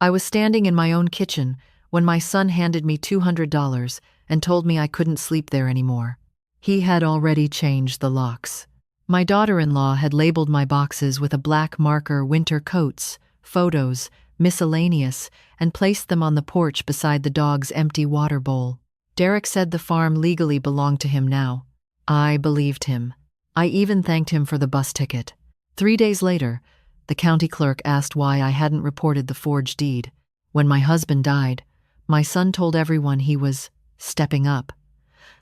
I was standing in my own kitchen when my son handed me $200 and told me I couldn't sleep there anymore. He had already changed the locks. My daughter-in-law had labeled my boxes with a black marker winter coats, photos, miscellaneous, and placed them on the porch beside the dog's empty water bowl. Derek said the farm legally belonged to him now. I believed him. I even thanked him for the bus ticket. 3 days later, the county clerk asked why I hadn't reported the forged deed. When my husband died, my son told everyone he was stepping up.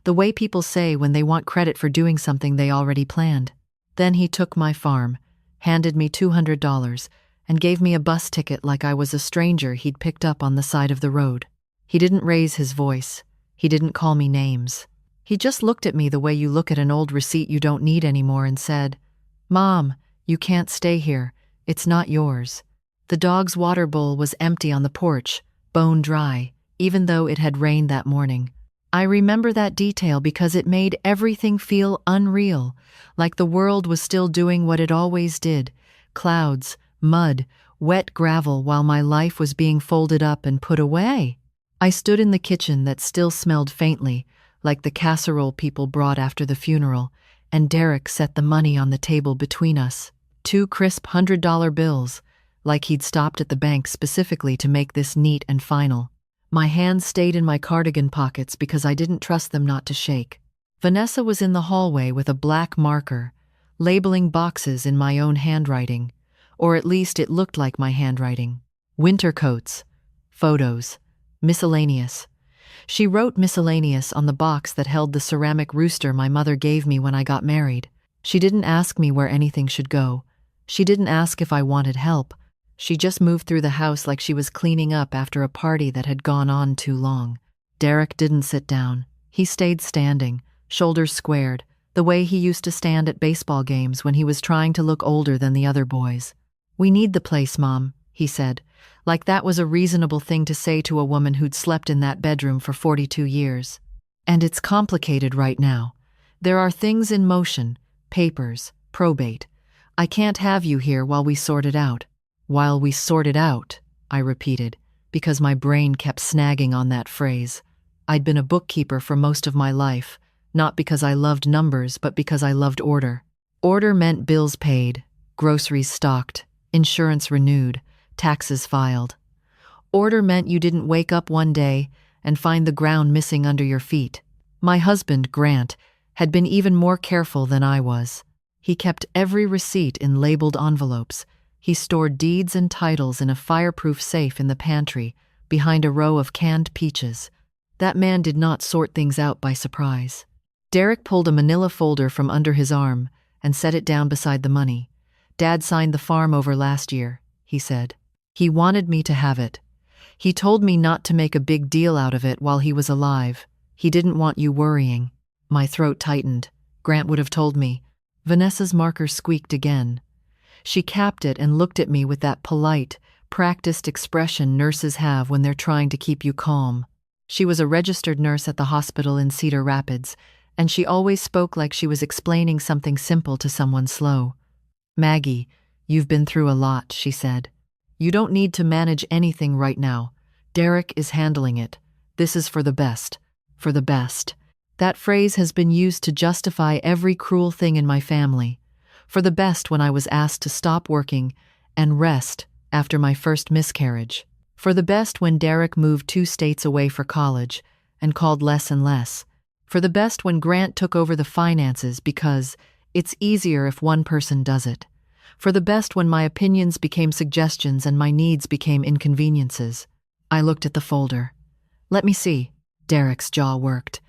The way people say when they want credit for doing something they already planned. Then he took my farm, handed me $200, and gave me a bus ticket like I was a stranger he'd picked up on the side of the road. He didn't raise his voice. He didn't call me names. He just looked at me the way you look at an old receipt you don't need anymore and said, "Mom, you can't stay here. It's not yours." The dog's water bowl was empty on the porch, bone dry, even though it had rained that morning. I remember that detail because it made everything feel unreal, like the world was still doing what it always did: clouds, mud, wet gravel, while my life was being folded up and put away. I stood in the kitchen that still smelled faintly, like the casserole people brought after the funeral, and Derek set the money on the table between us. 2 crisp $100 bills, like he'd stopped at the bank specifically to make this neat and final. My hands stayed in my cardigan pockets because I didn't trust them not to shake. Vanessa was in the hallway with a black marker, labeling boxes in my own handwriting, or at least it looked like my handwriting. Winter coats, photos, miscellaneous. She wrote miscellaneous on the box that held the ceramic rooster my mother gave me when I got married. She didn't ask me where anything should go. She didn't ask if I wanted help. She just moved through the house like she was cleaning up after a party that had gone on too long. Derek didn't sit down. He stayed standing, shoulders squared, the way he used to stand at baseball games when he was trying to look older than the other boys. "We need the place, Mom," he said, like that was a reasonable thing to say to a woman who'd slept in that bedroom for 42 years. "And it's complicated right now. There are things in motion, papers, probate. I can't have you here while we sort it out." "While we sort it out," I repeated, because my brain kept snagging on that phrase. I'd been a bookkeeper for most of my life, not because I loved numbers, but because I loved order. Order meant bills paid, groceries stocked, insurance renewed, taxes filed. Order meant you didn't wake up one day and find the ground missing under your feet. My husband, Grant, had been even more careful than I was. He kept every receipt in labeled envelopes. He stored deeds and titles in a fireproof safe in the pantry, behind a row of canned peaches. That man did not sort things out by surprise. Derek pulled a manila folder from under his arm and set it down beside the money. "Dad signed the farm over last year," he said. "He wanted me to have it. He told me not to make a big deal out of it while he was alive. He didn't want you worrying." My throat tightened. Grant would have told me. Vanessa's marker squeaked again. She capped it and looked at me with that polite, practiced expression nurses have when they're trying to keep you calm. She was a registered nurse at the hospital in Cedar Rapids, and she always spoke like she was explaining something simple to someone slow. "Maggie, you've been through a lot," she said. "You don't need to manage anything right now. Derek is handling it. This is for the best. For the best." That phrase has been used to justify every cruel thing in my family. For the best when I was asked to stop working and rest after my first miscarriage. For the best when Derek moved 2 states away for college and called less and less. For the best when Grant took over the finances because it's easier if one person does it. For the best when my opinions became suggestions and my needs became inconveniences. I looked at the folder. "Let me see." Derek's jaw worked.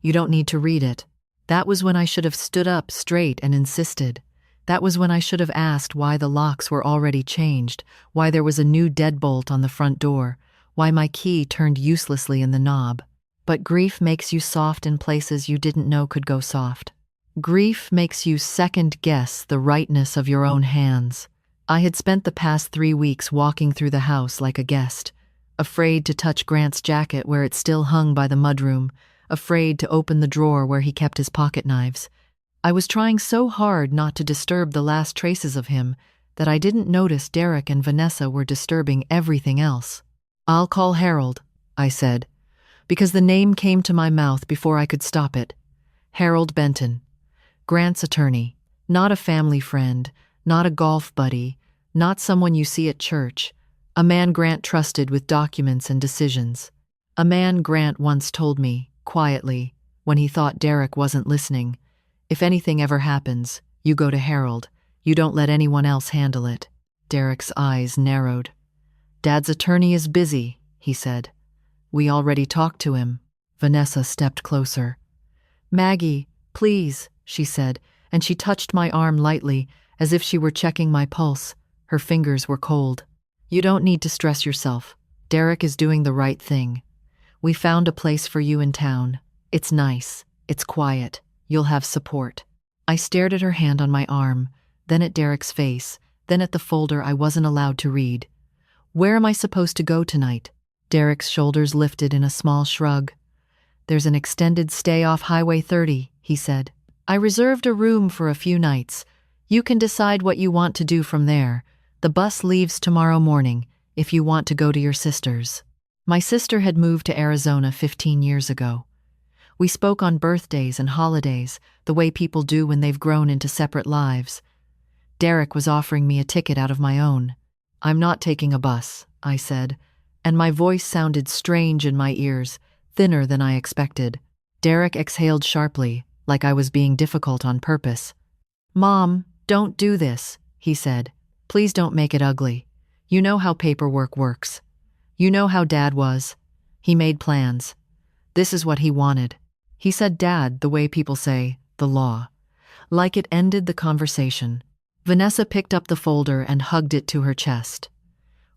"You don't need to read it." That was when I should have stood up straight and insisted. That was when I should have asked why the locks were already changed, why there was a new deadbolt on the front door, why my key turned uselessly in the knob. But grief makes you soft in places you didn't know could go soft. Grief makes you second-guess the rightness of your own hands. I had spent the past 3 weeks walking through the house like a guest, afraid to touch Grant's jacket where it still hung by the mudroom, afraid to open the drawer where he kept his pocket knives. I was trying so hard not to disturb the last traces of him that I didn't notice Derek and Vanessa were disturbing everything else. "I'll call Harold," I said, because the name came to my mouth before I could stop it. Harold Benton, Grant's attorney, not a family friend, not a golf buddy, not someone you see at church, a man Grant trusted with documents and decisions. A man Grant once told me, quietly, when he thought Derek wasn't listening, "If anything ever happens, you go to Harold. You don't let anyone else handle it." Derek's eyes narrowed. "Dad's attorney is busy," he said. "We already talked to him." Vanessa stepped closer. "Maggie, please," she said, and she touched my arm lightly, as if she were checking my pulse. Her fingers were cold. "You don't need to stress yourself. Derek is doing the right thing. We found a place for you in town. It's nice. It's quiet. You'll have support." I stared at her hand on my arm, then at Derek's face, then at the folder I wasn't allowed to read. "Where am I supposed to go tonight?" Derek's shoulders lifted in a small shrug. "There's an extended stay off Highway 30, he said. "I reserved a room for a few nights. You can decide what you want to do from there. The bus leaves tomorrow morning, if you want to go to your sister's." My sister had moved to Arizona 15 years ago. We spoke on birthdays and holidays, the way people do when they've grown into separate lives. Derek was offering me a ticket out of my own. "I'm not taking a bus," I said, and my voice sounded strange in my ears, thinner than I expected. Derek exhaled sharply, like I was being difficult on purpose. "Mom, don't do this," he said. "Please don't make it ugly. You know how paperwork works. You know how Dad was. He made plans. This is what he wanted." He said Dad the way people say, the law. Like it ended the conversation. Vanessa picked up the folder and hugged it to her chest.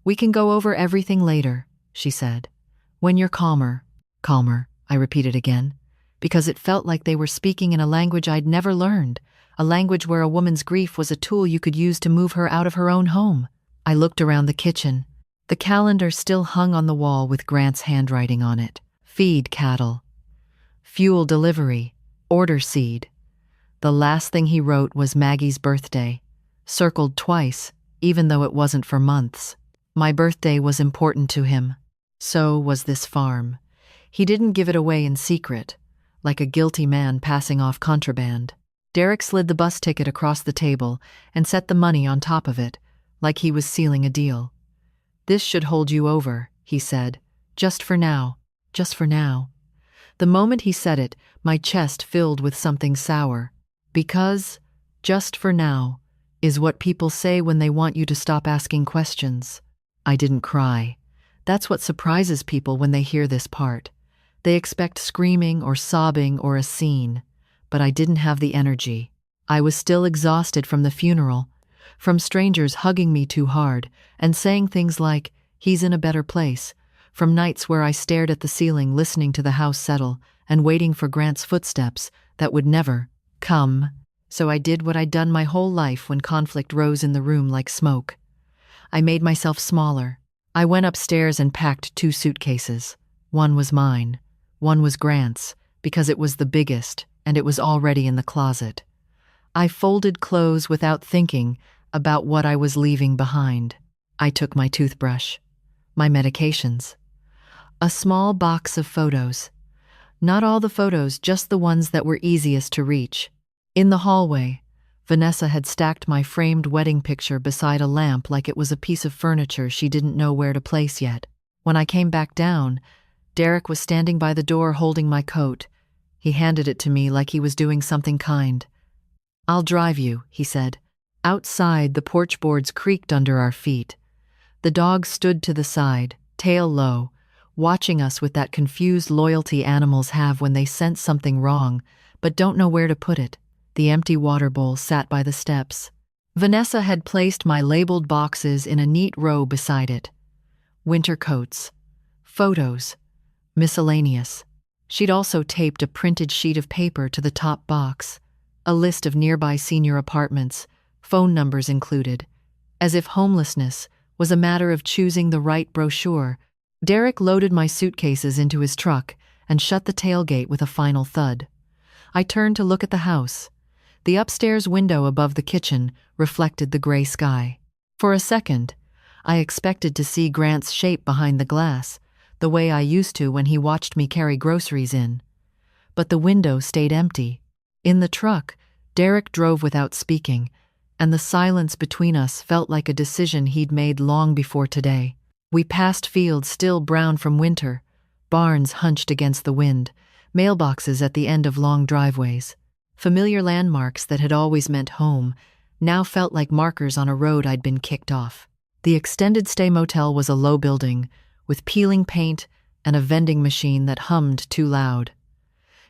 "We can go over everything later," she said. "When you're calmer." "Calmer," I repeated again, because it felt like they were speaking in a language I'd never learned, a language where a woman's grief was a tool you could use to move her out of her own home. I looked around the kitchen. The calendar still hung on the wall with Grant's handwriting on it. Feed cattle. Fuel delivery. Order seed. The last thing he wrote was Maggie's birthday, circled twice, even though it wasn't for months. My birthday was important to him. So was this farm. He didn't give it away in secret, like a guilty man passing off contraband. Derek slid the bus ticket across the table and set the money on top of it, like he was sealing a deal. "This should hold you over," he said. "Just for now. Just for now." The moment he said it, my chest filled with something sour. Because, just for now, is what people say when they want you to stop asking questions. I didn't cry. That's what surprises people when they hear this part. They expect screaming or sobbing or a scene, but I didn't have the energy. I was still exhausted from the funeral, from strangers hugging me too hard and saying things like, "He's in a better place," from nights where I stared at the ceiling listening to the house settle and waiting for Grant's footsteps that would never come. So I did what I'd done my whole life when conflict rose in the room like smoke. I made myself smaller. I went upstairs and packed 2 suitcases. One was mine. One was Grant's, because it was the biggest, and it was already in the closet. I folded clothes without thinking about what I was leaving behind. I took my toothbrush, my medications, a small box of photos. Not all the photos, just the ones that were easiest to reach. In the hallway, Vanessa had stacked my framed wedding picture beside a lamp like it was a piece of furniture she didn't know where to place yet. When I came back down, Derek was standing by the door holding my coat. He handed it to me like he was doing something kind. "I'll drive you," he said. Outside, the porch boards creaked under our feet. The dog stood to the side, tail low, watching us with that confused loyalty animals have when they sense something wrong, but don't know where to put it. The empty water bowl sat by the steps. Vanessa had placed my labeled boxes in a neat row beside it. Winter coats, photos, miscellaneous. She'd also taped a printed sheet of paper to the top box, a list of nearby senior apartments, phone numbers included, as if homelessness was a matter of choosing the right brochure. Derek loaded my suitcases into his truck and shut the tailgate with a final thud. I turned to look at the house. The upstairs window above the kitchen reflected the gray sky. For a second, I expected to see Grant's shape behind the glass, the way I used to when he watched me carry groceries in. But the window stayed empty. In the truck, Derek drove without speaking, and the silence between us felt like a decision he'd made long before today. We passed fields still brown from winter, barns hunched against the wind, mailboxes at the end of long driveways. Familiar landmarks that had always meant home now felt like markers on a road I'd been kicked off. The extended stay motel was a low building, with peeling paint and a vending machine that hummed too loud.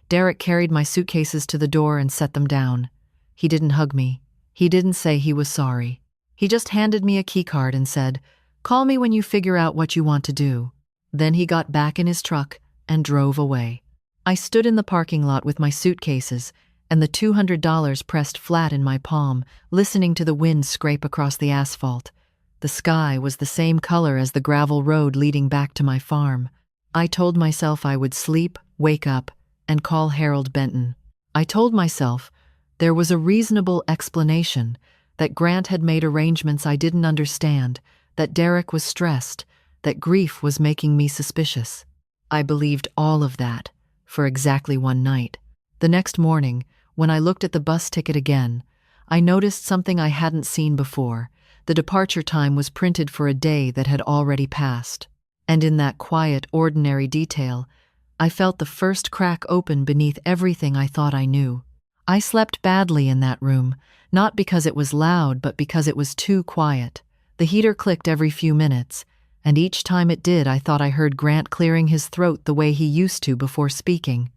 Derek carried my suitcases to the door and set them down. He didn't hug me. He didn't say he was sorry. He just handed me a keycard and said, "Call me when you figure out what you want to do." Then he got back in his truck and drove away. I stood in the parking lot with my suitcases and the $200 pressed flat in my palm, listening to the wind scrape across the asphalt. The sky was the same color as the gravel road leading back to my farm. I told myself I would sleep, wake up, and call Harold Benton. I told myself there was a reasonable explanation, that Grant had made arrangements I didn't understand, that Derek was stressed, that grief was making me suspicious. I believed all of that for exactly one night. The next morning, when I looked at the bus ticket again, I noticed something I hadn't seen before. The departure time was printed for a day that had already passed. And in that quiet, ordinary detail, I felt the first crack open beneath everything I thought I knew. I slept badly in that room, not because it was loud, but because it was too quiet. The heater clicked every few minutes, and each time it did, I thought I heard Grant clearing his throat the way he used to before speaking.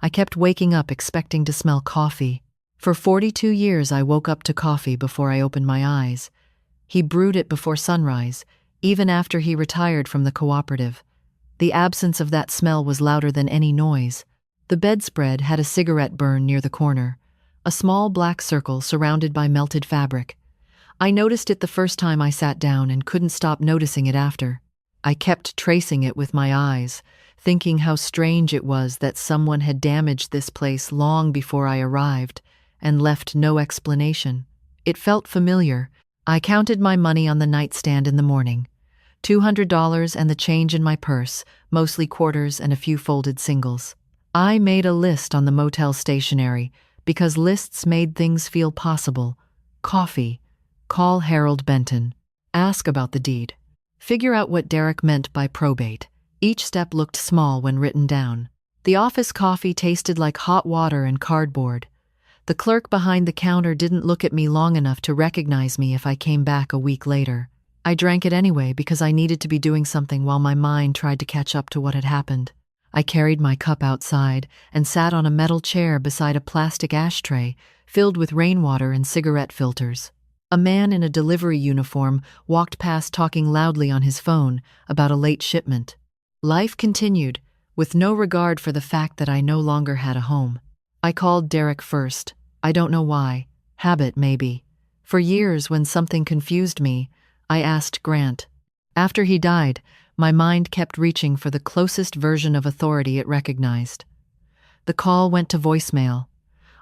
I kept waking up expecting to smell coffee. For 42 years, I woke up to coffee before I opened my eyes. He brewed it before sunrise, even after he retired from the cooperative. The absence of that smell was louder than any noise. The bedspread had a cigarette burn near the corner, a small black circle surrounded by melted fabric. I noticed it the first time I sat down and couldn't stop noticing it after. I kept tracing it with my eyes, thinking how strange it was that someone had damaged this place long before I arrived and left no explanation. It felt familiar. I counted my money on the nightstand in the morning. $200 and the change in my purse, mostly quarters and a few folded singles. I made a list on the motel stationery because lists made things feel possible. Coffee. Call Harold Benton. Ask about the deed. Figure out what Derek meant by probate. Each step looked small when written down. The office coffee tasted like hot water and cardboard. The clerk behind the counter didn't look at me long enough to recognize me if I came back a week later. I drank it anyway because I needed to be doing something while my mind tried to catch up to what had happened. I carried my cup outside and sat on a metal chair beside a plastic ashtray filled with rainwater and cigarette filters. A man in a delivery uniform walked past talking loudly on his phone about a late shipment. Life continued, with no regard for the fact that I no longer had a home. I called Derek first. I don't know why. Habit, maybe. For years, when something confused me, I asked Grant. After he died, my mind kept reaching for the closest version of authority it recognized. The call went to voicemail.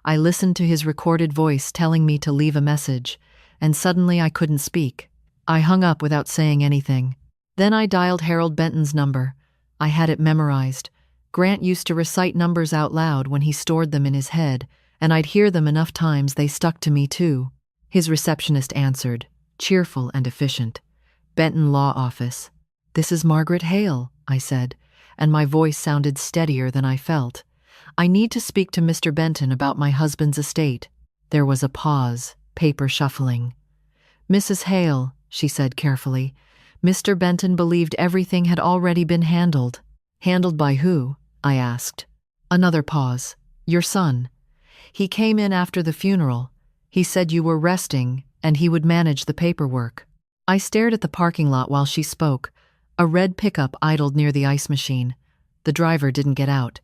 I listened to his recorded voice telling me to leave a message, and suddenly I couldn't speak. I hung up without saying anything. Then I dialed Harold Benton's number. I had it memorized. Grant used to recite numbers out loud when he stored them in his head, and I'd hear them enough times they stuck to me too. His receptionist answered, cheerful and efficient. "Benton Law Office." "This is Margaret Hale," I said, and my voice sounded steadier than I felt. "I need to speak to Mr. Benton about my husband's estate." There was a pause, paper shuffling. "Mrs. Hale," she said carefully, "Mr. Benton believed everything had already been handled." "Handled by who?" I asked. Another pause. "Your son. He came in after the funeral. He said you were resting, and he would manage the paperwork." I stared at the parking lot while she spoke. A red pickup idled near the ice machine. The driver didn't get out.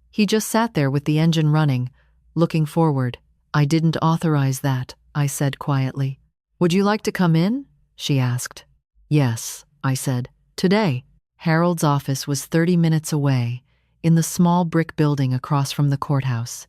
He just sat there with the engine running, looking forward. "I didn't authorize that," I said quietly. "Would you like to come in?" she asked. "Yes," I said. "Today." Harold's office was 30 minutes away, in the small brick building across from the courthouse.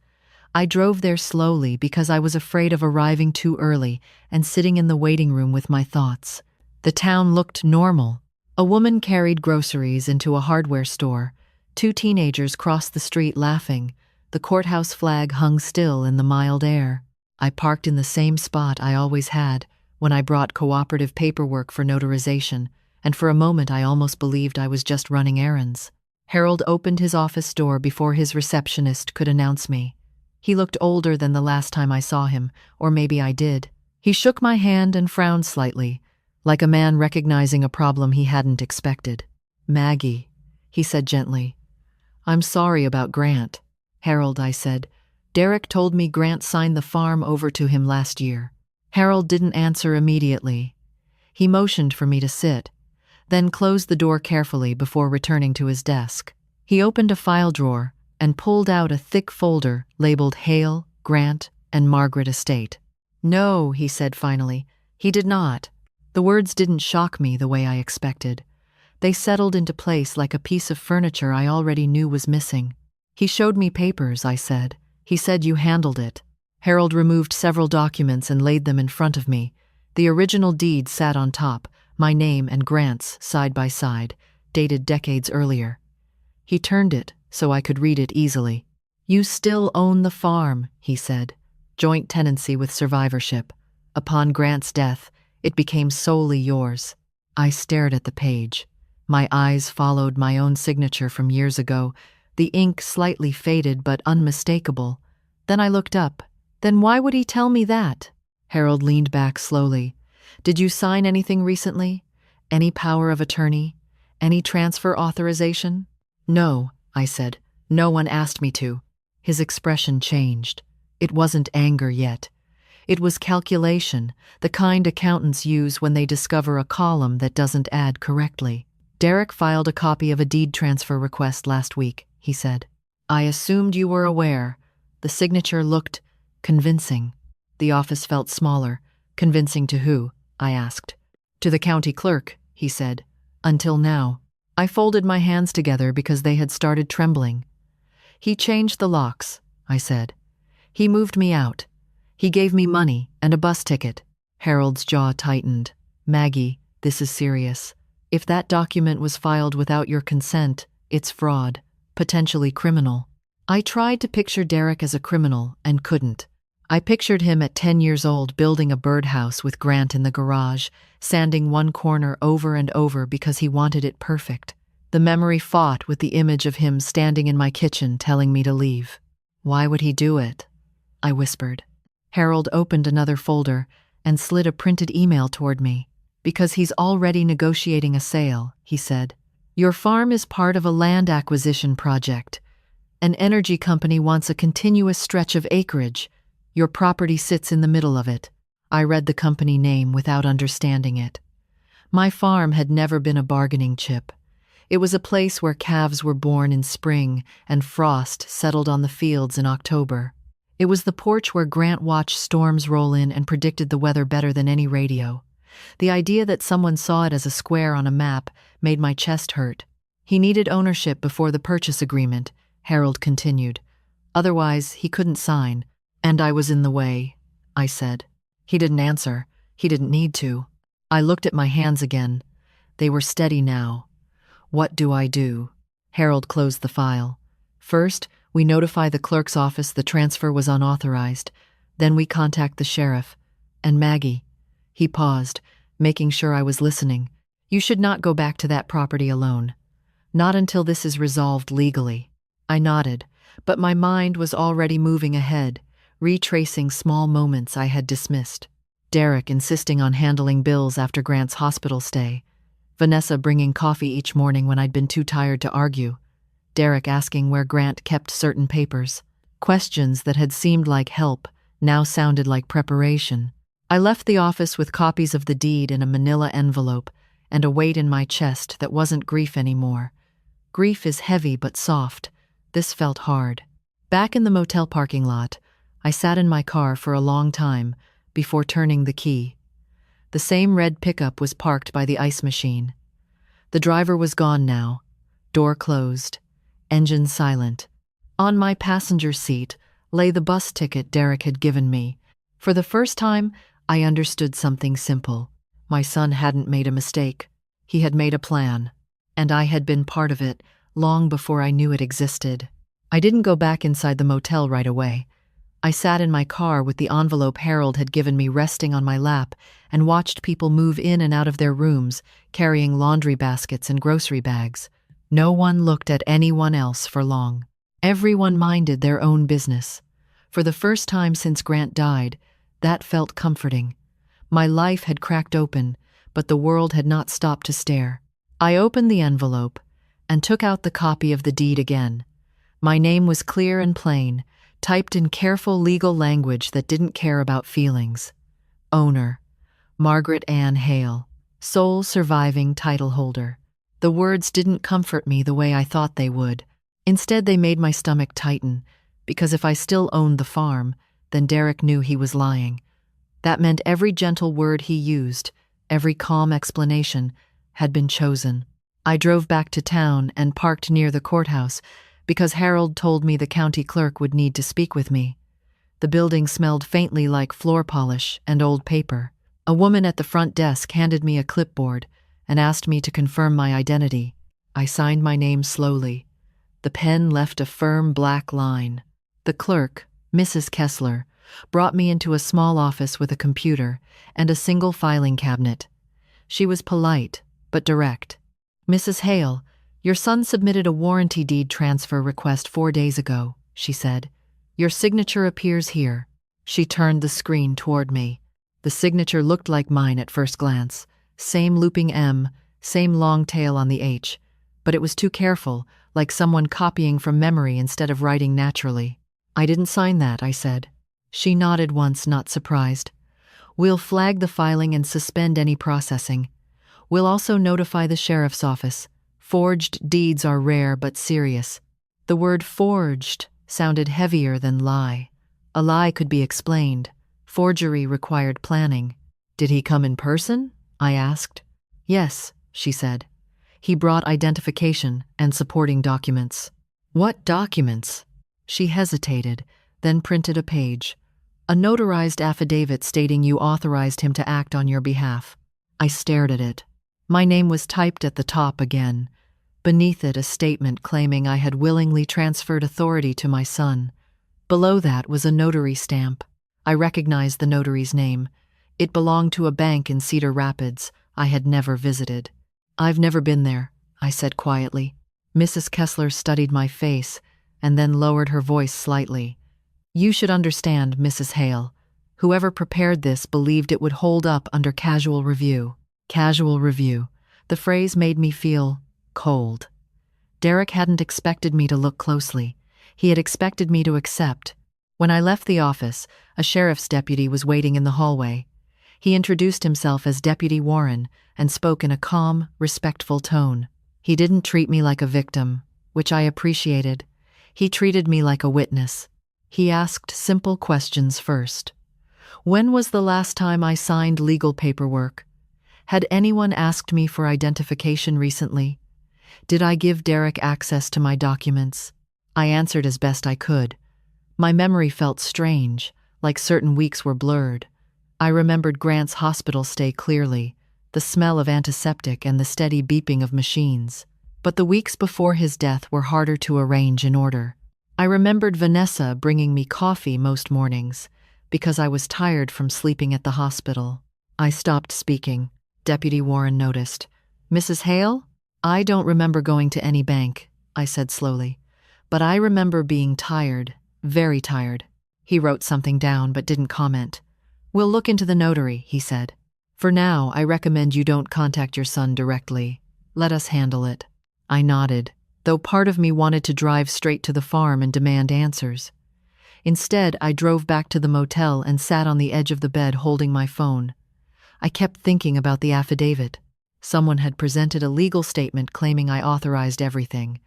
I drove there slowly because I was afraid of arriving too early and sitting in the waiting room with my thoughts. The town looked normal. A woman carried groceries into a hardware store. 2 teenagers crossed the street laughing. The courthouse flag hung still in the mild air. I parked in the same spot I always had when I brought cooperative paperwork for notarization, and for a moment I almost believed I was just running errands. Harold opened his office door before his receptionist could announce me. He looked older than the last time I saw him, or maybe I did. He shook my hand and frowned slightly, like a man recognizing a problem he hadn't expected. "Maggie," he said gently. "I'm sorry about Grant." "Harold," I said. "Derek told me Grant signed the farm over to him last year." Harold didn't answer immediately. He motioned for me to sit, then closed the door carefully before returning to his desk. He opened a file drawer and pulled out a thick folder labeled Hale, Grant, and Margaret Estate. "No," he said finally, "he did not." The words didn't shock me the way I expected. They settled into place like a piece of furniture I already knew was missing. "He showed me papers," I said. "He said you handled it." Harold removed several documents and laid them in front of me. The original deed sat on top, my name and Grant's side by side, dated decades earlier. He turned it so I could read it easily. "You still own the farm," he said. "Joint tenancy with survivorship. Upon Grant's death, it became solely yours." I stared at the page. My eyes followed my own signature from years ago, the ink slightly faded but unmistakable. Then I looked up. "Then why would he tell me that?" Harold leaned back slowly. "Did you sign anything recently? Any power of attorney? Any transfer authorization?" "No," I said. "No one asked me to." His expression changed. It wasn't anger yet. It was calculation, the kind accountants use when they discover a column that doesn't add correctly. "Derek filed a copy of a deed transfer request last week," he said. "I assumed you were aware." The signature looked convincing. The office felt smaller. "Convincing to who?" I asked. "To the county clerk," he said. "Until now." I folded my hands together because they had started trembling. "He changed the locks," I said. "He moved me out. He gave me money and a bus ticket." Harold's jaw tightened. "Maggie, this is serious. If that document was filed without your consent, it's fraud, potentially criminal." I tried to picture Derek as a criminal and couldn't. I pictured him at 10 years old building a birdhouse with Grant in the garage, sanding one corner over and over because he wanted it perfect. The memory fought with the image of him standing in my kitchen telling me to leave. "Why would he do it?" I whispered. Harold opened another folder and slid a printed email toward me. "Because he's already negotiating a sale," he said. "Your farm is part of a land acquisition project. An energy company wants a continuous stretch of acreage. Your property sits in the middle of it." I read the company name without understanding it. My farm had never been a bargaining chip. It was a place where calves were born in spring and frost settled on the fields in October. It was the porch where Grant watched storms roll in and predicted the weather better than any radio. The idea that someone saw it as a square on a map made my chest hurt. "He needed ownership before the purchase agreement," Harold continued. "Otherwise, he couldn't sign. And I was in the way," I said. He didn't answer. He didn't need to. I looked at my hands again. They were steady now. "What do I do?" Harold closed the file. "First, we notify the clerk's office the transfer was unauthorized. Then we contact the sheriff. And Maggie." He paused, making sure I was listening. "You should not go back to that property alone. Not until this is resolved legally." I nodded, but my mind was already moving ahead, retracing small moments I had dismissed. Derek insisting on handling bills after Grant's hospital stay. Vanessa bringing coffee each morning when I'd been too tired to argue. Derek asking where Grant kept certain papers. Questions that had seemed like help now sounded like preparation. I left the office with copies of the deed in a manila envelope and a weight in my chest that wasn't grief anymore. Grief is heavy but soft. This felt hard. Back in the motel parking lot, I sat in my car for a long time before turning the key. The same red pickup was parked by the ice machine. The driver was gone now, door closed, engine silent. On my passenger seat, lay the bus ticket Derek had given me. For the first time, I understood something simple. My son hadn't made a mistake. He had made a plan, and I had been part of it long before I knew it existed. I didn't go back inside the motel right away. I sat in my car with the envelope Harold had given me resting on my lap and watched people move in and out of their rooms, carrying laundry baskets and grocery bags. No one looked at anyone else for long. Everyone minded their own business. For the first time since Grant died, that felt comforting. My life had cracked open, but the world had not stopped to stare. I opened the envelope and took out the copy of the deed again. My name was clear and plain, typed in careful legal language that didn't care about feelings. Owner, Margaret Ann Hale, sole surviving title holder. The words didn't comfort me the way I thought they would. Instead, they made my stomach tighten, because if I still owned the farm, then Derek knew he was lying. That meant every gentle word he used, every calm explanation, had been chosen. I drove back to town and parked near the courthouse because Harold told me the county clerk would need to speak with me. The building smelled faintly like floor polish and old paper. A woman at the front desk handed me a clipboard and asked me to confirm my identity. I signed my name slowly. The pen left a firm black line. The clerk, Mrs. Kessler, brought me into a small office with a computer and a single filing cabinet. She was polite, but direct. "Mrs. Hale, your son submitted a warranty deed transfer request 4 days ago," she said. "Your signature appears here." She turned the screen toward me. The signature looked like mine at first glance. Same looping M, same long tail on the H, but it was too careful, like someone copying from memory instead of writing naturally. "I didn't sign that," I said. She nodded once, not surprised. "We'll flag the filing and suspend any processing. We'll also notify the sheriff's office. Forged deeds are rare but serious." The word forged sounded heavier than lie. A lie could be explained. Forgery required planning. "Did he come in person?" I asked. "Yes," she said. "He brought identification and supporting documents." "What documents?" She hesitated, then printed a page. "A notarized affidavit stating you authorized him to act on your behalf." I stared at it. My name was typed at the top again. Beneath it, a statement claiming I had willingly transferred authority to my son. Below that was a notary stamp. I recognized the notary's name. It belonged to a bank in Cedar Rapids I had never visited. "I've never been there," I said quietly. Mrs. Kessler studied my face and then lowered her voice slightly. "You should understand, Mrs. Hale. Whoever prepared this believed it would hold up under casual review." Casual review. The phrase made me feel cold. Derek hadn't expected me to look closely. He had expected me to accept. When I left the office, a sheriff's deputy was waiting in the hallway. He introduced himself as Deputy Warren and spoke in a calm, respectful tone. He didn't treat me like a victim, which I appreciated. He treated me like a witness. He asked simple questions first. When was the last time I signed legal paperwork? Had anyone asked me for identification recently? Did I give Derek access to my documents? I answered as best I could. My memory felt strange, like certain weeks were blurred. I remembered Grant's hospital stay clearly, the smell of antiseptic and the steady beeping of machines. But the weeks before his death were harder to arrange in order. I remembered Vanessa bringing me coffee most mornings, because I was tired from sleeping at the hospital. I stopped speaking. Deputy Warren noticed. "Mrs. Hale? I don't remember going to any bank," I said slowly. "But I remember being tired, very tired." He wrote something down but didn't comment. "We'll look into the notary," he said. "For now, I recommend you don't contact your son directly. Let us handle it." I nodded, though part of me wanted to drive straight to the farm and demand answers. Instead, I drove back to the motel and sat on the edge of the bed holding my phone. I kept thinking about the affidavit. Someone had presented a legal statement claiming I authorized everything.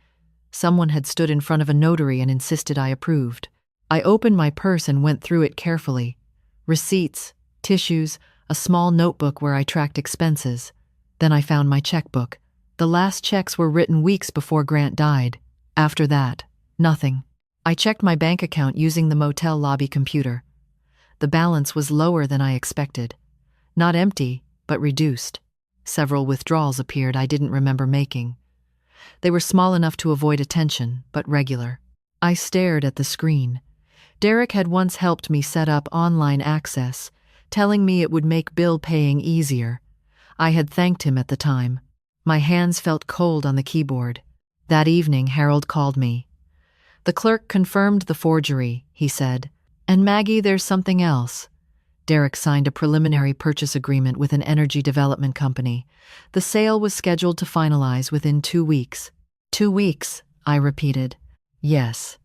Someone had stood in front of a notary and insisted I approved. I opened my purse and went through it carefully. Receipts, tissues, a small notebook where I tracked expenses. Then I found my checkbook. The last checks were written weeks before Grant died. After that, nothing. I checked my bank account using the motel lobby computer. The balance was lower than I expected. Not empty, but reduced. Several withdrawals appeared I didn't remember making. They were small enough to avoid attention, but regular. I stared at the screen. Derek had once helped me set up online access, telling me it would make bill paying easier. I had thanked him at the time. My hands felt cold on the keyboard. That evening, Harold called me. "The clerk confirmed the forgery," he said. "And Maggie, there's something else." Derek signed a preliminary purchase agreement with an energy development company. The sale was scheduled to finalize within 2 weeks. 2 weeks, I repeated. Yes.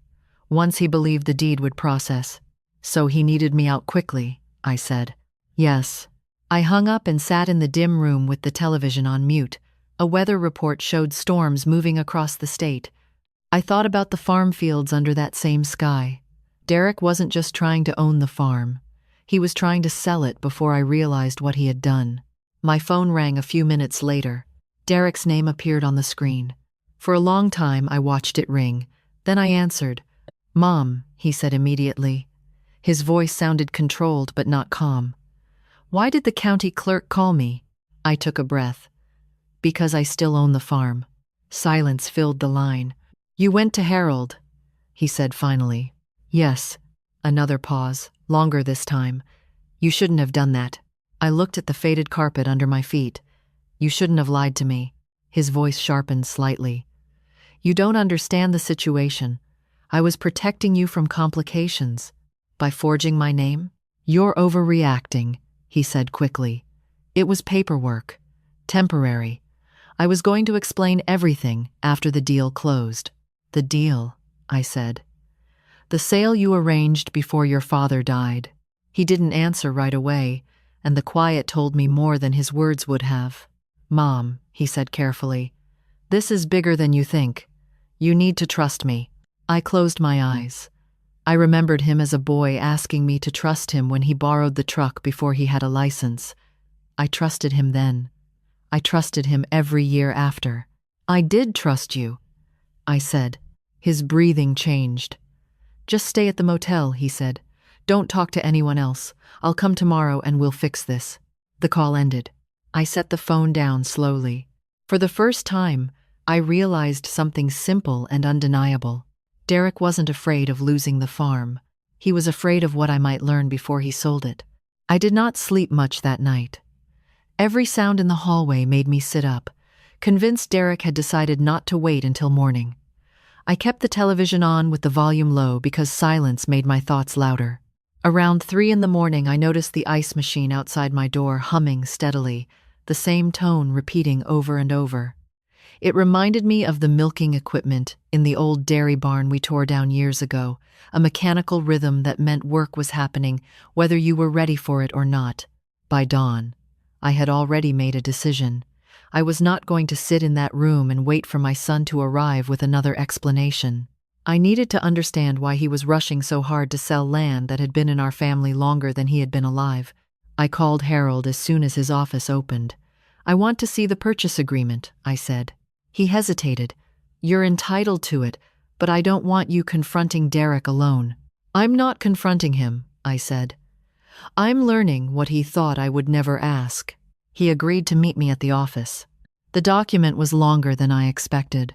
Once he believed the deed would process. So he needed me out quickly, I said. Yes. I hung up and sat in the dim room with the television on mute. A weather report showed storms moving across the state. I thought about the farm fields under that same sky. Derek wasn't just trying to own the farm. He was trying to sell it before I realized what he had done. My phone rang a few minutes later. Derek's name appeared on the screen. For a long time, I watched it ring. Then I answered. "Mom," he said immediately. His voice sounded controlled but not calm. "Why did the county clerk call me?" I took a breath. "Because I still own the farm." Silence filled the line. "You went to Harold," he said finally. "Yes." Another pause, longer this time. "You shouldn't have done that." I looked at the faded carpet under my feet. "You shouldn't have lied to me." His voice sharpened slightly. "You don't understand the situation. I was protecting you from complications. By forging my name? You're overreacting," he said quickly. "It was paperwork. Temporary. I was going to explain everything after the deal closed." "The deal," I said. "The sale you arranged before your father died." He didn't answer right away, and the quiet told me more than his words would have. "Mom," he said carefully, "this is bigger than you think. You need to trust me." I closed my eyes. I remembered him as a boy asking me to trust him when he borrowed the truck before he had a license. I trusted him then. I trusted him every year after. "I did trust you," I said. His breathing changed. "Just stay at the motel," he said. "Don't talk to anyone else. I'll come tomorrow and we'll fix this." The call ended. I set the phone down slowly. For the first time, I realized something simple and undeniable. Derek wasn't afraid of losing the farm. He was afraid of what I might learn before he sold it. I did not sleep much that night. Every sound in the hallway made me sit up, convinced Derek had decided not to wait until morning. I kept the television on with the volume low because silence made my thoughts louder. Around 3 a.m, I noticed the ice machine outside my door humming steadily, the same tone repeating over and over. It reminded me of the milking equipment in the old dairy barn we tore down years ago, a mechanical rhythm that meant work was happening, whether you were ready for it or not. By dawn, I had already made a decision. I was not going to sit in that room and wait for my son to arrive with another explanation. I needed to understand why he was rushing so hard to sell land that had been in our family longer than he had been alive. I called Harold as soon as his office opened. "I want to see the purchase agreement," I said. He hesitated. "You're entitled to it, but I don't want you confronting Derek alone." "I'm not confronting him," I said. "I'm learning what he thought I would never ask." He agreed to meet me at the office. The document was longer than I expected.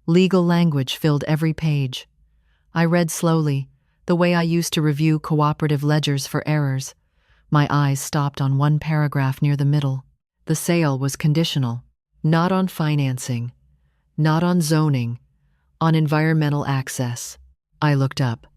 Legal language filled every page. I read slowly, the way I used to review cooperative ledgers for errors. My eyes stopped on one paragraph near the middle. The sale was conditional, not on financing, not on zoning, on environmental access. I looked up.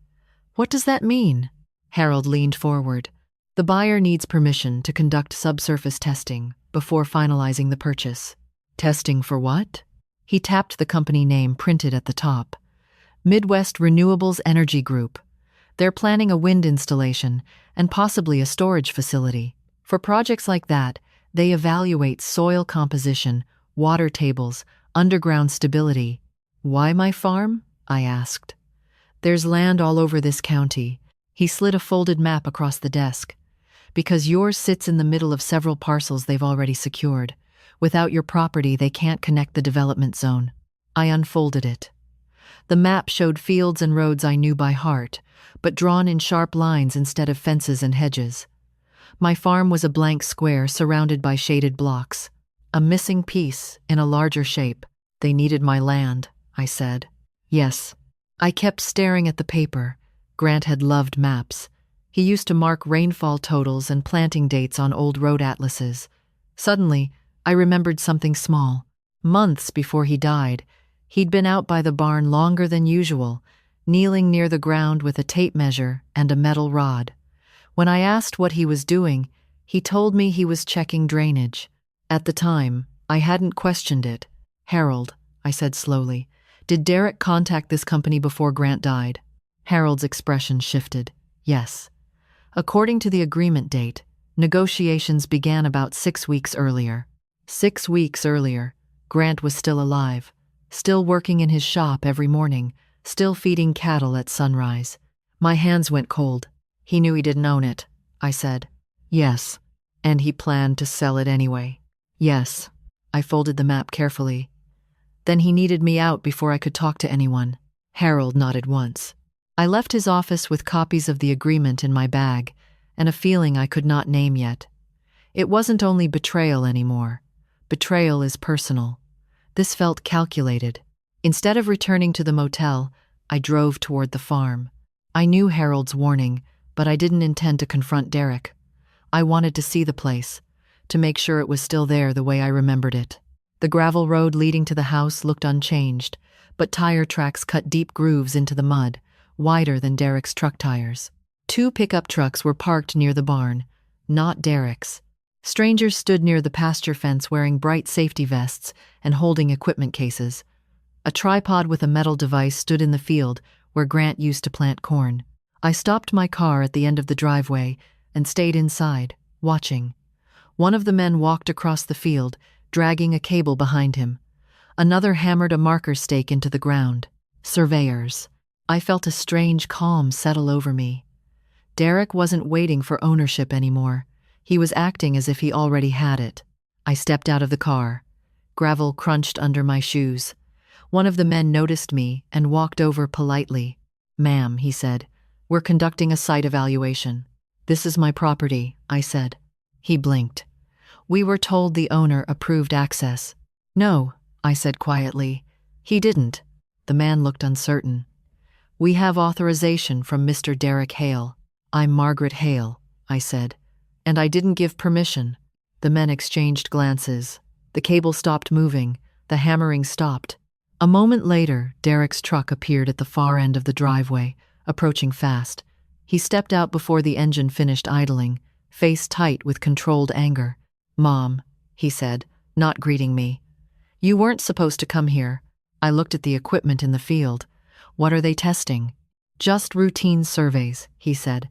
"What does that mean?" Harold leaned forward. "The buyer needs permission to conduct subsurface testing before finalizing the purchase." "Testing for what?" He tapped the company name printed at the top. "Midwest Renewables Energy Group. They're planning a wind installation and possibly a storage facility. For projects like that, they evaluate soil composition, water tables, underground stability." "Why my farm?" I asked. "There's land all over this county." He slid a folded map across the desk. "Because yours sits in the middle of several parcels they've already secured. Without your property, they can't connect the development zone." I unfolded it. The map showed fields and roads I knew by heart, but drawn in sharp lines instead of fences and hedges. My farm was a blank square surrounded by shaded blocks. A missing piece in a larger shape. They needed my land, I said. Yes. I kept staring at the paper. Grant had loved maps. He used to mark rainfall totals and planting dates on old road atlases. Suddenly, I remembered something small. Months before he died, he'd been out by the barn longer than usual, kneeling near the ground with a tape measure and a metal rod. When I asked what he was doing, he told me he was checking drainage. At the time, I hadn't questioned it. Harold, I said slowly, did Derek contact this company before Grant died? Harold's expression shifted. Yes. According to the agreement date, negotiations began about 6 weeks earlier. 6 weeks earlier, Grant was still alive, still working in his shop every morning, still feeding cattle at sunrise. My hands went cold. He knew he didn't own it, I said. Yes. And he planned to sell it anyway. Yes. I folded the map carefully. Then he needed me out before I could talk to anyone. Harold nodded once. I left his office with copies of the agreement in my bag, and a feeling I could not name yet. It wasn't only betrayal anymore. Betrayal is personal. This felt calculated. Instead of returning to the motel, I drove toward the farm. I knew Harold's warning, but I didn't intend to confront Derek. I wanted to see the place, to make sure it was still there the way I remembered it. The gravel road leading to the house looked unchanged, but tire tracks cut deep grooves into the mud, wider than Derek's truck tires. 2 pickup trucks were parked near the barn, not Derek's. Strangers stood near the pasture fence wearing bright safety vests and holding equipment cases. A tripod with a metal device stood in the field where Grant used to plant corn. I stopped my car at the end of the driveway and stayed inside, watching. One of the men walked across the field, dragging a cable behind him. Another hammered a marker stake into the ground. Surveyors. I felt a strange calm settle over me. Derek wasn't waiting for ownership anymore. He was acting as if he already had it. I stepped out of the car. Gravel crunched under my shoes. One of the men noticed me and walked over politely. "Ma'am," he said, "we're conducting a site evaluation." "This is my property," I said. He blinked. "We were told the owner approved access." "No," I said quietly. "He didn't." The man looked uncertain. "We have authorization from Mr. Derek Hale." "I'm Margaret Hale," I said. "And I didn't give permission." The men exchanged glances. The cable stopped moving. The hammering stopped. A moment later, Derek's truck appeared at the far end of the driveway, approaching fast. He stepped out before the engine finished idling, face tight with controlled anger. "Mom," he said, not greeting me. "You weren't supposed to come here." I looked at the equipment in the field. "What are they testing?" "Just routine surveys," he said.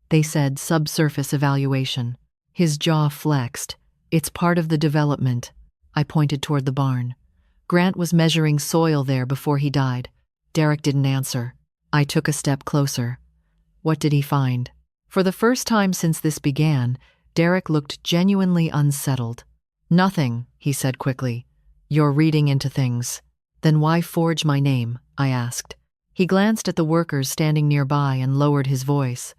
"They said subsurface evaluation." His jaw flexed. "It's part of the development." I pointed toward the barn. Grant was measuring soil there before he died. Derek didn't answer. I took a step closer. What did he find? For the first time since this began, Derek looked genuinely unsettled. "Nothing," he said quickly. "You're reading into things." "Then why forge my name?" I asked. He glanced at the workers standing nearby and lowered his voice.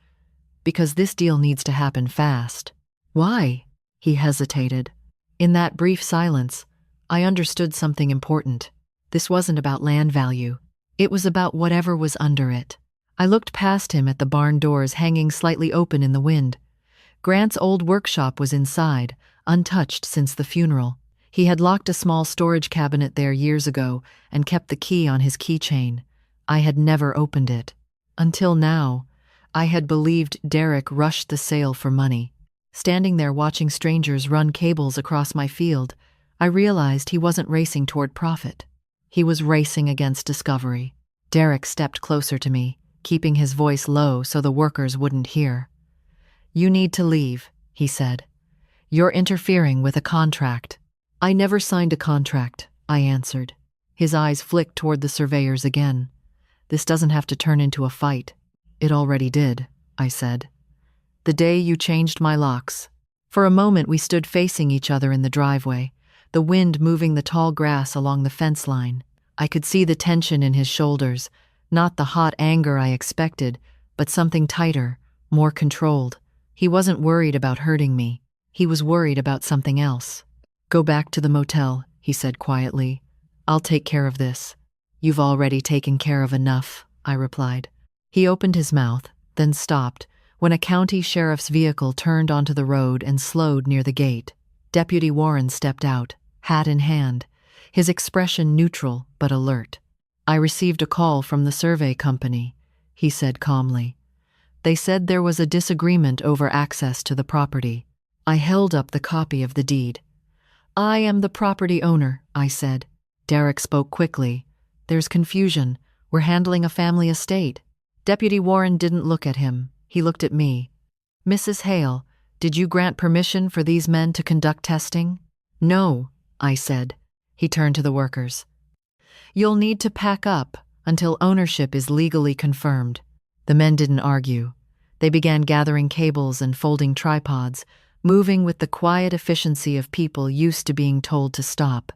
"Because this deal needs to happen fast." "Why?" He hesitated. In that brief silence, I understood something important. This wasn't about land value. It was about whatever was under it. I looked past him at the barn doors hanging slightly open in the wind. Grant's old workshop was inside, untouched since the funeral. He had locked a small storage cabinet there years ago and kept the key on his keychain. I had never opened it. Until now, I had believed Derek rushed the sale for money. Standing there watching strangers run cables across my field, I realized he wasn't racing toward profit. He was racing against discovery. Derek stepped closer to me, keeping his voice low so the workers wouldn't hear. "You need to leave," he said. "You're interfering with a contract." "I never signed a contract," I answered. His eyes flicked toward the surveyors again. "This doesn't have to turn into a fight." "It already did," I said. "The day you changed my locks." For a moment we stood facing each other in the driveway, the wind moving the tall grass along the fence line. I could see the tension in his shoulders, not the hot anger I expected, but something tighter, more controlled. He wasn't worried about hurting me. He was worried about something else. "Go back to the motel," he said quietly. "I'll take care of this." "You've already taken care of enough," I replied. He opened his mouth, then stopped, when a county sheriff's vehicle turned onto the road and slowed near the gate. Deputy Warren stepped out, hat in hand, his expression neutral but alert. "I received a call from the survey company," he said calmly. "They said there was a disagreement over access to the property." I held up the copy of the deed. "I am the property owner," I said. Derek spoke quickly. "There's confusion. We're handling a family estate." Deputy Warren didn't look at him. He looked at me. "Mrs. Hale, did you grant permission for these men to conduct testing?" "No," I said. He turned to the workers. "You'll need to pack up until ownership is legally confirmed." The men didn't argue. They began gathering cables and folding tripods, moving with the quiet efficiency of people used to being told to stop.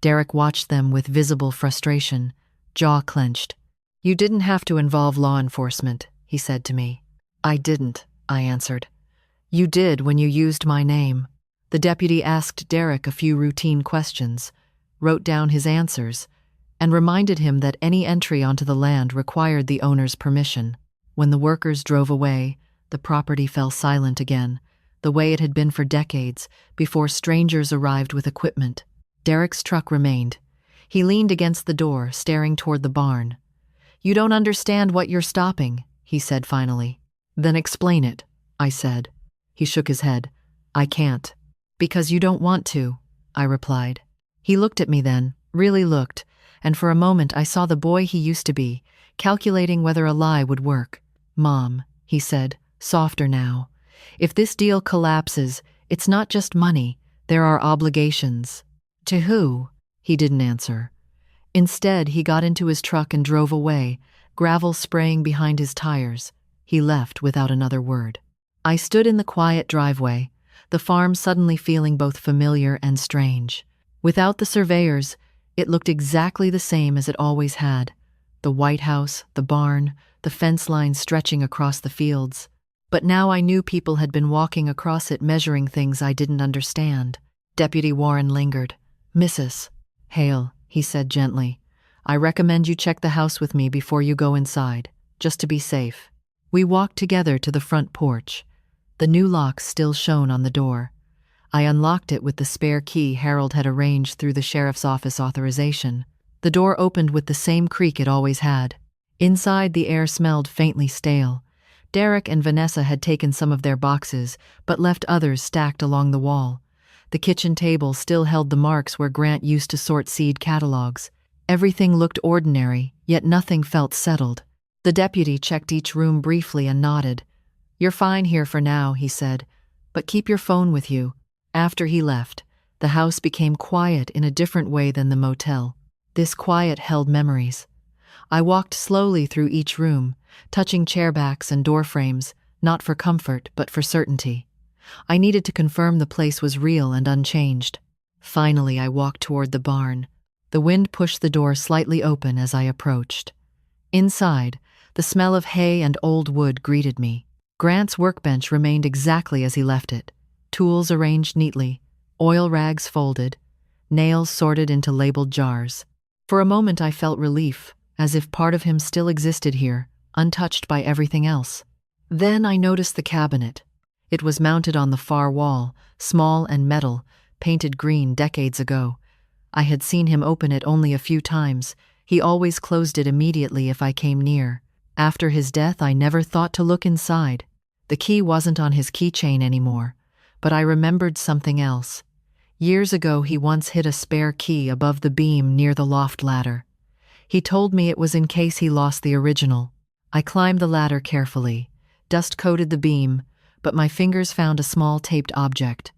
Derek watched them with visible frustration, jaw clenched. "You didn't have to involve law enforcement," he said to me. "I didn't," I answered. "You did when you used my name." The deputy asked Derek a few routine questions, wrote down his answers, and reminded him that any entry onto the land required the owner's permission. When the workers drove away, the property fell silent again, the way it had been for decades, before strangers arrived with equipment. Derek's truck remained. He leaned against the door, staring toward the barn. "You don't understand what you're stopping," he said finally. "Then explain it," I said. He shook his head. "I can't." "Because you don't want to," I replied. He looked at me then, really looked, and for a moment I saw the boy he used to be, calculating whether a lie would work. "Mom," he said, softer now, "if this deal collapses, it's not just money. There are obligations." "To who?" He didn't answer. Instead, he got into his truck and drove away, gravel spraying behind his tires. He left without another word. I stood in the quiet driveway, the farm suddenly feeling both familiar and strange. Without the surveyors, it looked exactly the same as it always had. The White House, the barn, the fence line stretching across the fields. But now I knew people had been walking across it measuring things I didn't understand. Deputy Warren lingered. "Mrs. Hale," he said gently, "I recommend you check the house with me before you go inside, just to be safe." We walked together to the front porch. The new lock still shone on the door. I unlocked it with the spare key Harold had arranged through the sheriff's office authorization. The door opened with the same creak it always had. Inside, the air smelled faintly stale. Derek and Vanessa had taken some of their boxes, but left others stacked along the wall. The kitchen table still held the marks where Grant used to sort seed catalogs. Everything looked ordinary, yet nothing felt settled. The deputy checked each room briefly and nodded. "You're fine here for now," he said, "but keep your phone with you." After he left, the house became quiet in a different way than the motel. This quiet held memories. I walked slowly through each room, touching chairbacks and door frames, not for comfort, but for certainty. I needed to confirm the place was real and unchanged. Finally, I walked toward the barn. The wind pushed the door slightly open as I approached. Inside, the smell of hay and old wood greeted me. Grant's workbench remained exactly as he left it. Tools arranged neatly, oil rags folded, nails sorted into labeled jars. For a moment I felt relief, as if part of him still existed here, untouched by everything else. Then I noticed the cabinet. It was mounted on the far wall, small and metal, painted green decades ago. I had seen him open it only a few times. He always closed it immediately if I came near. After his death, I never thought to look inside. The key wasn't on his keychain anymore, but I remembered something else. Years ago, he once hid a spare key above the beam near the loft ladder. He told me it was in case he lost the original. I climbed the ladder carefully. Dust coated the beam, but my fingers found a small taped object.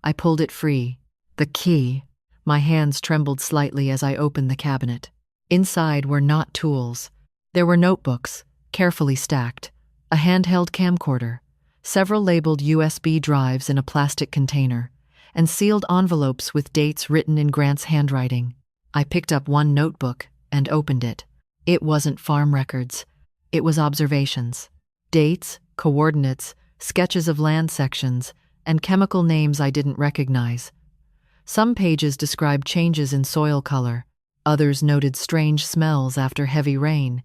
I pulled it free. The key. My hands trembled slightly as I opened the cabinet. Inside were not tools. There were notebooks, carefully stacked, a handheld camcorder, several labeled USB drives in a plastic container, and sealed envelopes with dates written in Grant's handwriting. I picked up one notebook and opened it. It wasn't farm records. It was observations. Dates, coordinates, sketches of land sections, and chemical names I didn't recognize. Some pages described changes in soil color. Others noted strange smells after heavy rain.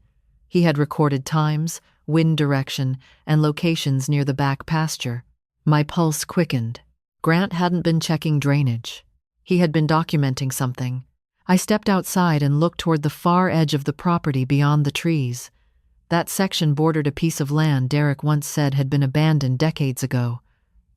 He had recorded times, wind direction, and locations near the back pasture. My pulse quickened. Grant hadn't been checking drainage. He had been documenting something. I stepped outside and looked toward the far edge of the property beyond the trees. That section bordered a piece of land Derek once said had been abandoned decades ago.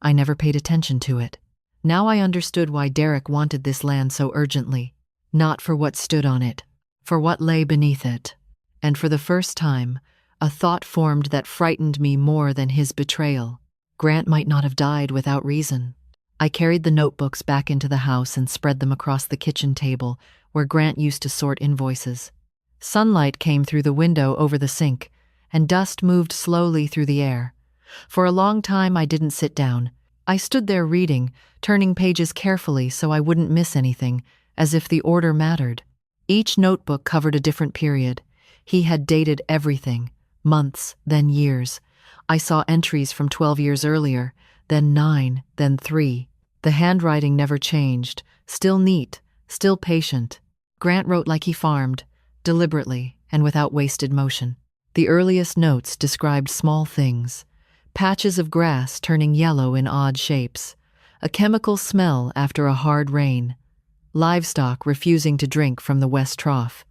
I never paid attention to it. Now I understood why Derek wanted this land so urgently. Not for what stood on it, for what lay beneath it. And for the first time, a thought formed that frightened me more than his betrayal. Grant might not have died without reason. I carried the notebooks back into the house and spread them across the kitchen table, where Grant used to sort invoices. Sunlight came through the window over the sink, and dust moved slowly through the air. For a long time I didn't sit down. I stood there reading, turning pages carefully so I wouldn't miss anything, as if the order mattered. Each notebook covered a different period. He had dated everything, months, then years. I saw entries from 12 years earlier, then 9, then 3. The handwriting never changed, still neat, still patient. Grant wrote like he farmed, deliberately and without wasted motion. The earliest notes described small things: patches of grass turning yellow in odd shapes, a chemical smell after a hard rain, livestock refusing to drink from the west trough.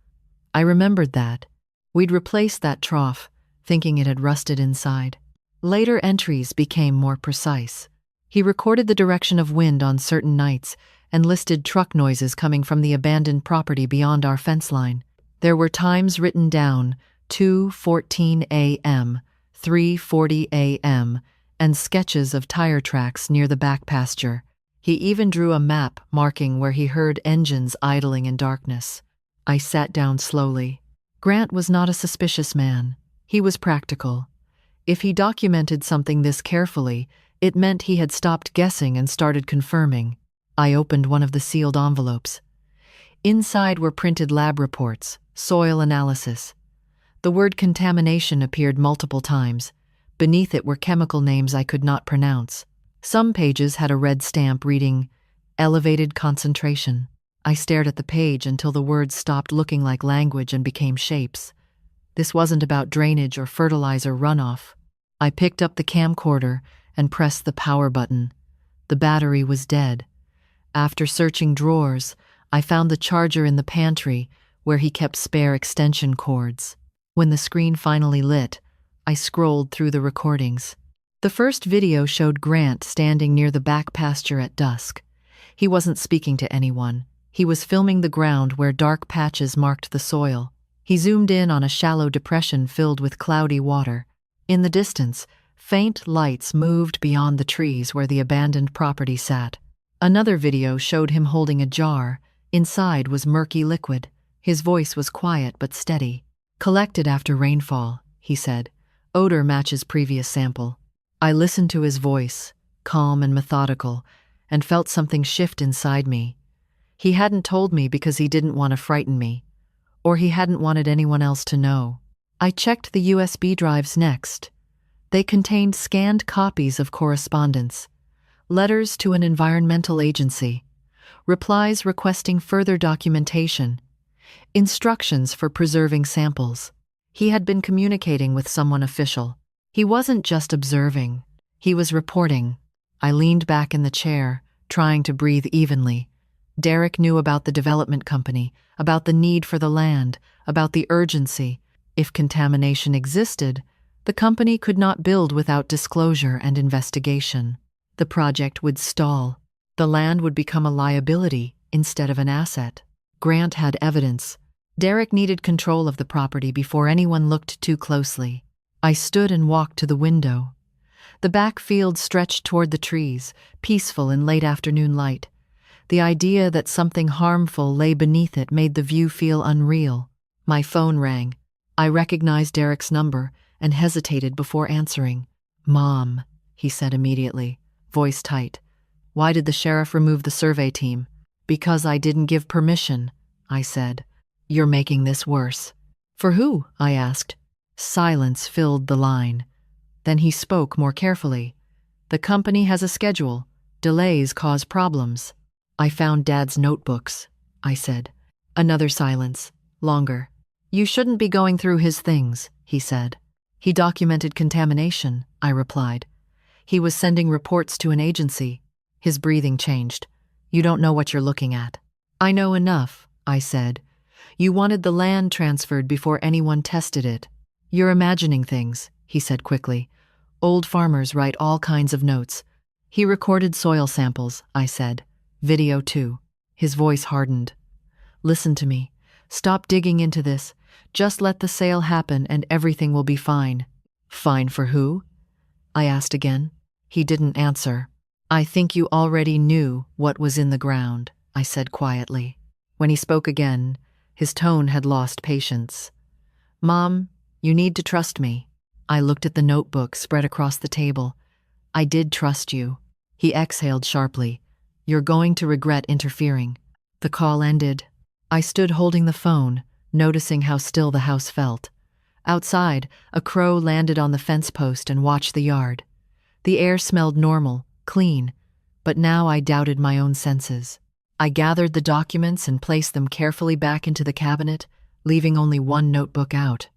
I remembered that. We'd replaced that trough, thinking it had rusted inside. Later entries became more precise. He recorded the direction of wind on certain nights and listed truck noises coming from the abandoned property beyond our fence line. There were times written down: 2:14 a.m., 3:40 a.m., and sketches of tire tracks near the back pasture. He even drew a map marking where he heard engines idling in darkness. I sat down slowly. Grant was not a suspicious man. He was practical. If he documented something this carefully, it meant he had stopped guessing and started confirming. I opened one of the sealed envelopes. Inside were printed lab reports, soil analysis. The word contamination appeared multiple times. Beneath it were chemical names I could not pronounce. Some pages had a red stamp reading, "Elevated concentration." I stared at the page until the words stopped looking like language and became shapes. This wasn't about drainage or fertilizer runoff. I picked up the camcorder and pressed the power button. The battery was dead. After searching drawers, I found the charger in the pantry, where he kept spare extension cords. When the screen finally lit, I scrolled through the recordings. The first video showed Grant standing near the back pasture at dusk. He wasn't speaking to anyone. He was filming the ground where dark patches marked the soil. He zoomed in on a shallow depression filled with cloudy water. In the distance, faint lights moved beyond the trees where the abandoned property sat. Another video showed him holding a jar. Inside was murky liquid. His voice was quiet but steady. "Collected after rainfall," he said. "Odor matches previous sample." I listened to his voice, calm and methodical, and felt something shift inside me. He hadn't told me because he didn't want to frighten me, or he hadn't wanted anyone else to know. I checked the USB drives next. They contained scanned copies of correspondence, letters to an environmental agency, replies requesting further documentation, instructions for preserving samples. He had been communicating with someone official. He wasn't just observing, he was reporting. I leaned back in the chair, trying to breathe evenly. Derek knew about the development company, about the need for the land, about the urgency. If contamination existed, the company could not build without disclosure and investigation. The project would stall. The land would become a liability instead of an asset. Grant had evidence. Derek needed control of the property before anyone looked too closely. I stood and walked to the window. The back field stretched toward the trees, peaceful in late afternoon light. The idea that something harmful lay beneath it made the view feel unreal. My phone rang. I recognized Derek's number and hesitated before answering. "Mom," he said immediately, voice tight. "Why did the sheriff remove the survey team?" "Because I didn't give permission," I said. You're making this worse. For who? I asked. Silence filled the line. Then he spoke more carefully. The company has a schedule. Delays cause problems. I found Dad's notebooks, I said. Another silence. Longer. You shouldn't be going through his things, he said. He documented contamination, I replied. He was sending reports to an agency. His breathing changed. You don't know what you're looking at. I know enough, I said. You wanted the land transferred before anyone tested it. You're imagining things, he said quickly. Old farmers write all kinds of notes. He recorded soil samples, I said. Video too. His voice hardened. Listen to me. Stop digging into this. Just let the sale happen and everything will be fine. Fine for who? I asked again. He didn't answer. I think you already knew what was in the ground, I said quietly. When he spoke again, his tone had lost patience. Mom, you need to trust me. I looked at the notebook spread across the table. I did trust you. He exhaled sharply. You're going to regret interfering. The call ended. I stood holding the phone, noticing how still the house felt. Outside, a crow landed on the fence post and watched the yard. The air smelled normal, clean, but now I doubted my own senses. I gathered the documents and placed them carefully back into the cabinet, leaving only one notebook out.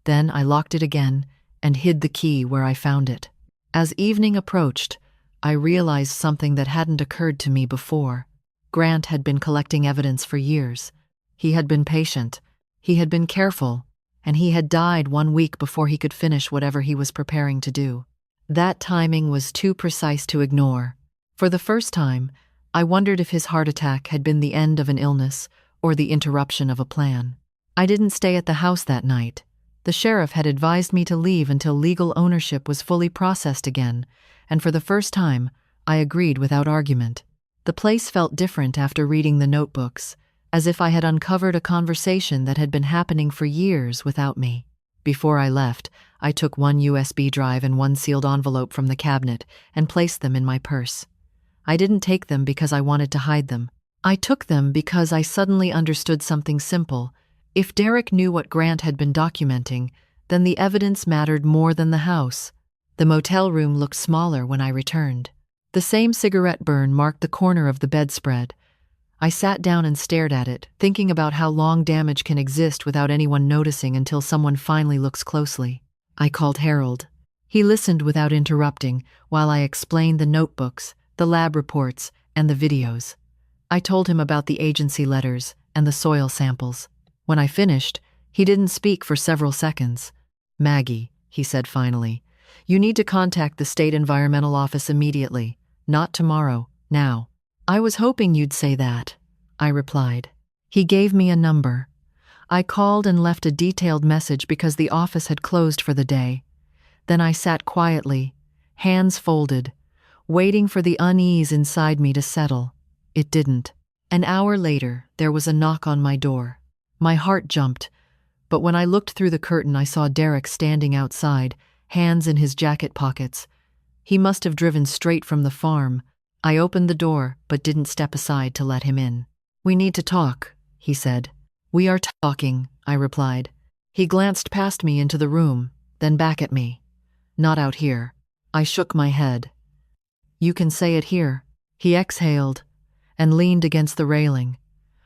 Then I locked it again and hid the key where I found it. As evening approached, I realized something that hadn't occurred to me before. Grant had been collecting evidence for years. He had been patient, he had been careful, and he had died 1 week before he could finish whatever he was preparing to do. That timing was too precise to ignore. For the first time, I wondered if his heart attack had been the end of an illness or the interruption of a plan. I didn't stay at the house that night. The sheriff had advised me to leave until legal ownership was fully processed again, and for the first time, I agreed without argument. The place felt different after reading the notebooks, as if I had uncovered a conversation that had been happening for years without me. Before I left, I took one USB drive and one sealed envelope from the cabinet and placed them in my purse. I didn't take them because I wanted to hide them. I took them because I suddenly understood something simple. If Derek knew what Grant had been documenting, then the evidence mattered more than the house. The motel room looked smaller when I returned. The same cigarette burn marked the corner of the bedspread. I sat down and stared at it, thinking about how long damage can exist without anyone noticing until someone finally looks closely. I called Harold. He listened without interrupting while I explained the notebooks, the lab reports, and the videos. I told him about the agency letters and the soil samples. When I finished, he didn't speak for several seconds. Maggie, he said finally, you need to contact the state environmental office immediately. Not tomorrow, now. I was hoping you'd say that, I replied. He gave me a number. I called and left a detailed message because the office had closed for the day. Then I sat quietly, hands folded, waiting for the unease inside me to settle. It didn't. An hour later, there was a knock on my door. My heart jumped, but when I looked through the curtain, I saw Derek standing outside, hands in his jacket pockets. He must have driven straight from the farm. I opened the door, but didn't step aside to let him in. We need to talk, he said. We are talking, I replied. He glanced past me into the room, then back at me. Not out here. I shook my head. You can say it here. He exhaled and leaned against the railing.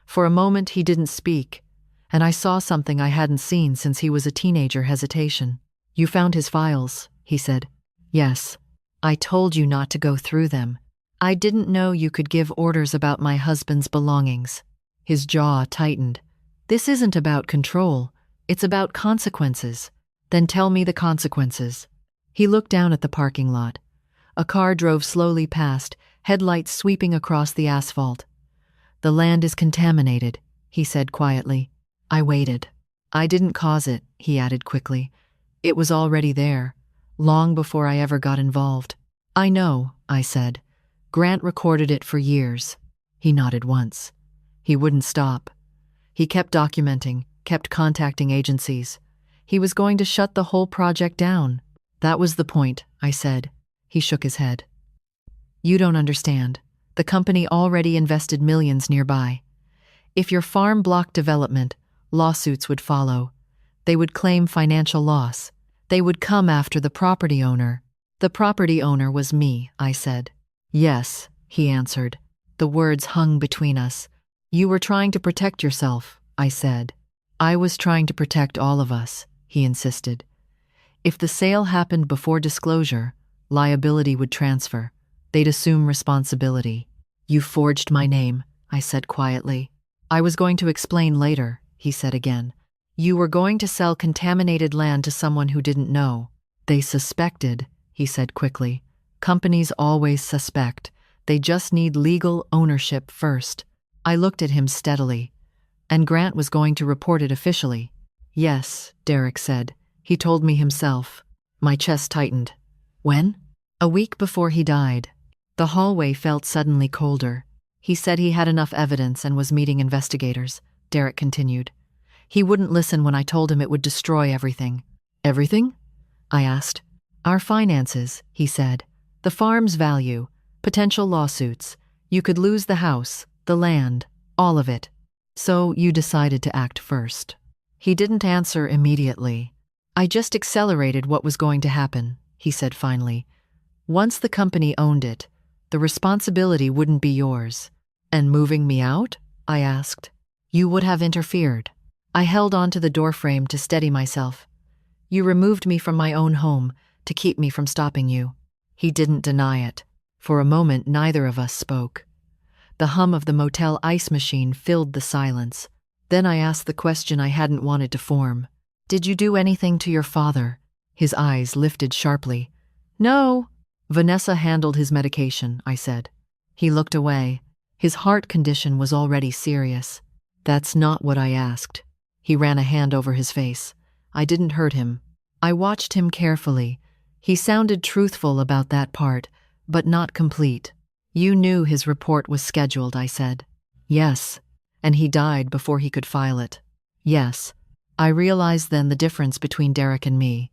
For a moment he didn't speak, and I saw something I hadn't seen since he was a teenager: hesitation. You found his files, he said. Yes. I told you not to go through them. I didn't know you could give orders about my husband's belongings. His jaw tightened. This isn't about control. It's about consequences. Then tell me the consequences. He looked down at the parking lot. A car drove slowly past, headlights sweeping across the asphalt. The land is contaminated, he said quietly. I waited. I didn't cause it, he added quickly. It was already there, long before I ever got involved. I know, I said. Grant recorded it for years. He nodded once. He wouldn't stop. He kept documenting, kept contacting agencies. He was going to shut the whole project down. That was the point, I said. He shook his head. You don't understand. The company already invested millions nearby. If your farm blocked development, lawsuits would follow. They would claim financial loss. They would come after the property owner. The property owner was me, I said. Yes, he answered. The words hung between us. You were trying to protect yourself, I said. I was trying to protect all of us, he insisted. If the sale happened before disclosure, liability would transfer. They'd assume responsibility. You forged my name, I said quietly. I was going to explain later, he said again. You were going to sell contaminated land to someone who didn't know. They suspected, he said quickly. Companies always suspect. They just need legal ownership first. I looked at him steadily. And Grant was going to report it officially. Yes, Derek said. He told me himself. My chest tightened. When? A week before he died. The hallway felt suddenly colder. He said he had enough evidence and was meeting investigators, Derek continued. He wouldn't listen when I told him it would destroy everything. Everything? I asked. Our finances, he said. The farm's value, potential lawsuits. You could lose the house, the land, all of it. So you decided to act first. He didn't answer immediately. I just accelerated what was going to happen, he said finally. Once the company owned it, the responsibility wouldn't be yours. And moving me out? I asked. You would have interfered. I held onto the doorframe to steady myself. You removed me from my own home to keep me from stopping you. He didn't deny it. For a moment, neither of us spoke. The hum of the motel ice machine filled the silence. Then I asked the question I hadn't wanted to form. Did you do anything to your father? His eyes lifted sharply. No. Vanessa handled his medication, I said. He looked away. His heart condition was already serious. That's not what I asked. He ran a hand over his face. I didn't hurt him. I watched him carefully. He sounded truthful about that part, but not complete. You knew his report was scheduled, I said. Yes. And he died before he could file it. Yes. I realized then the difference between Derek and me.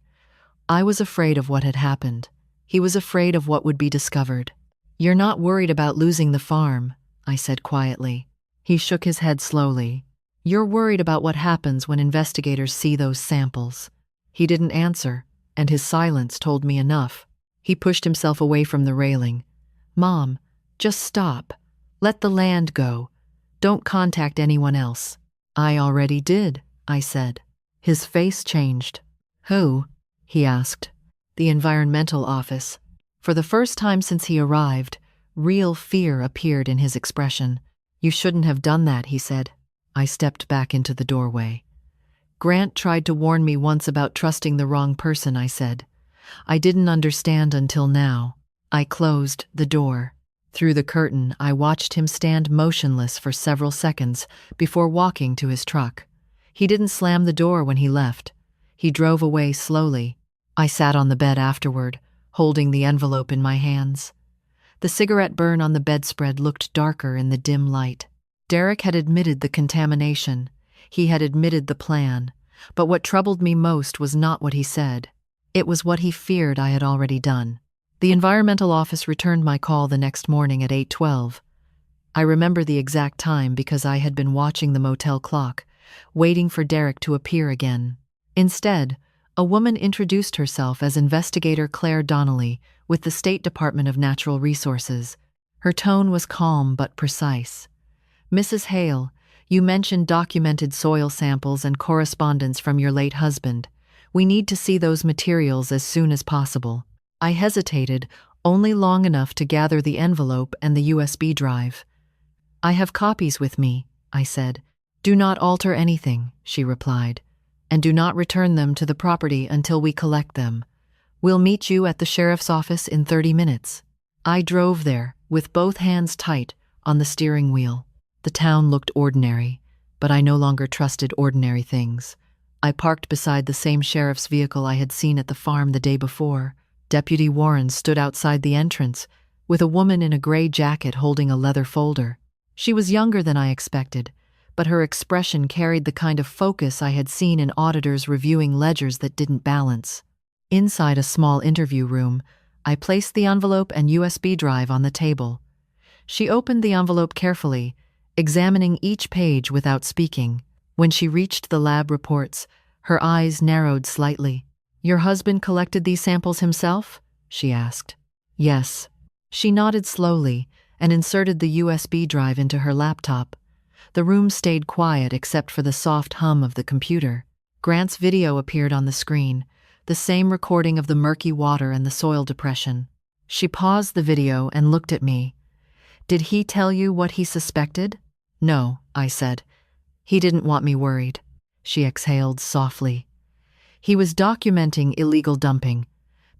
I was afraid of what had happened. He was afraid of what would be discovered. You're not worried about losing the farm, I said quietly. He shook his head slowly. You're worried about what happens when investigators see those samples. He didn't answer, and his silence told me enough. He pushed himself away from the railing. Mom, just stop. Let the land go. Don't contact anyone else. I already did, I said. His face changed. Who? He asked. The environmental office. For the first time since he arrived, real fear appeared in his expression. You shouldn't have done that, he said. I stepped back into the doorway. Grant tried to warn me once about trusting the wrong person, I said. I didn't understand until now. I closed the door. Through the curtain, I watched him stand motionless for several seconds before walking to his truck. He didn't slam the door when he left. He drove away slowly. I sat on the bed afterward, holding the envelope in my hands. The cigarette burn on the bedspread looked darker in the dim light. Derek had admitted the contamination. He had admitted the plan. But what troubled me most was not what he said. It was what he feared I had already done. The environmental office returned my call the next morning at 8:12. I remember the exact time because I had been watching the motel clock, waiting for Derek to appear again. Instead, a woman introduced herself as Investigator Claire Donnelly with the State Department of Natural Resources. Her tone was calm but precise. Mrs. Hale, you mentioned documented soil samples and correspondence from your late husband. We need to see those materials as soon as possible. I hesitated, only long enough to gather the envelope and the USB drive. I have copies with me, I said. Do not alter anything, she replied, and do not return them to the property until we collect them. We'll meet you at the sheriff's office in 30 minutes. I drove there, with both hands tight on the steering wheel. The town looked ordinary, but I no longer trusted ordinary things. I parked beside the same sheriff's vehicle I had seen at the farm the day before. Deputy Warren stood outside the entrance, with a woman in a gray jacket holding a leather folder. She was younger than I expected, but her expression carried the kind of focus I had seen in auditors reviewing ledgers that didn't balance. Inside a small interview room, I placed the envelope and USB drive on the table. She opened the envelope carefully examining each page without speaking. When she reached the lab reports, her eyes narrowed slightly. "Your husband collected these samples himself?" she asked. "Yes." She nodded slowly and inserted the USB drive into her laptop. The room stayed quiet except for the soft hum of the computer. Grant's video appeared on the screen, the same recording of the murky water and the soil depression. She paused the video and looked at me. "Did he tell you what he suspected?" "No," I said. "He didn't want me worried." She exhaled softly. "He was documenting illegal dumping.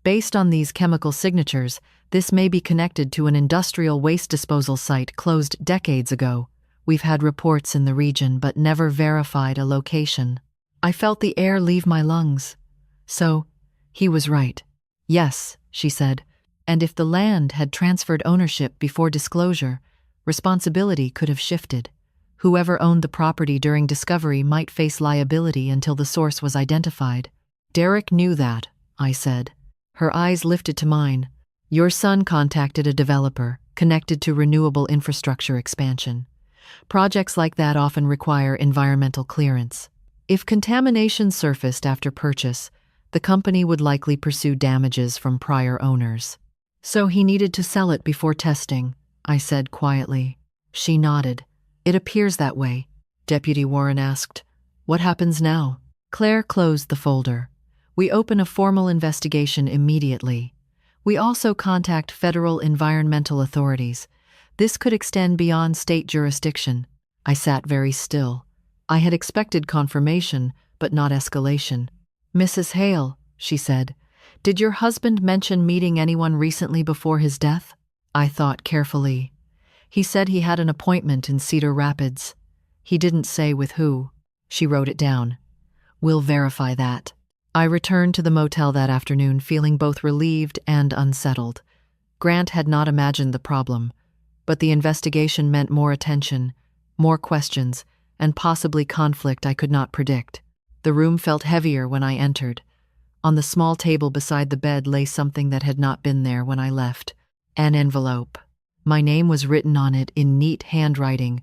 Based on these chemical signatures, this may be connected to an industrial waste disposal site closed decades ago. We've had reports in the region but never verified a location." I felt the air leave my lungs. "So, he was right." "Yes," she said. "And if the land had transferred ownership before disclosure, responsibility could have shifted. Whoever owned the property during discovery might face liability until the source was identified." "Derek knew that," I said. Her eyes lifted to mine. "Your son contacted a developer connected to renewable infrastructure expansion. Projects like that often require environmental clearance. If contamination surfaced after purchase, the company would likely pursue damages from prior owners. So he needed to sell it before testing," I said quietly. She nodded. "It appears that way." Deputy Warren asked, "What happens now?" Claire closed the folder. "We open a formal investigation immediately. We also contact federal environmental authorities. This could extend beyond state jurisdiction." I sat very still. I had expected confirmation, but not escalation. "Mrs. Hale," she said, "did your husband mention meeting anyone recently before his death?" I thought carefully. "He said he had an appointment in Cedar Rapids. He didn't say with who." She wrote it down. "We'll verify that." I returned to the motel that afternoon feeling both relieved and unsettled. Grant had not imagined the problem, but the investigation meant more attention, more questions, and possibly conflict I could not predict. The room felt heavier when I entered. On the small table beside the bed lay something that had not been there when I left. An envelope. My name was written on it in neat handwriting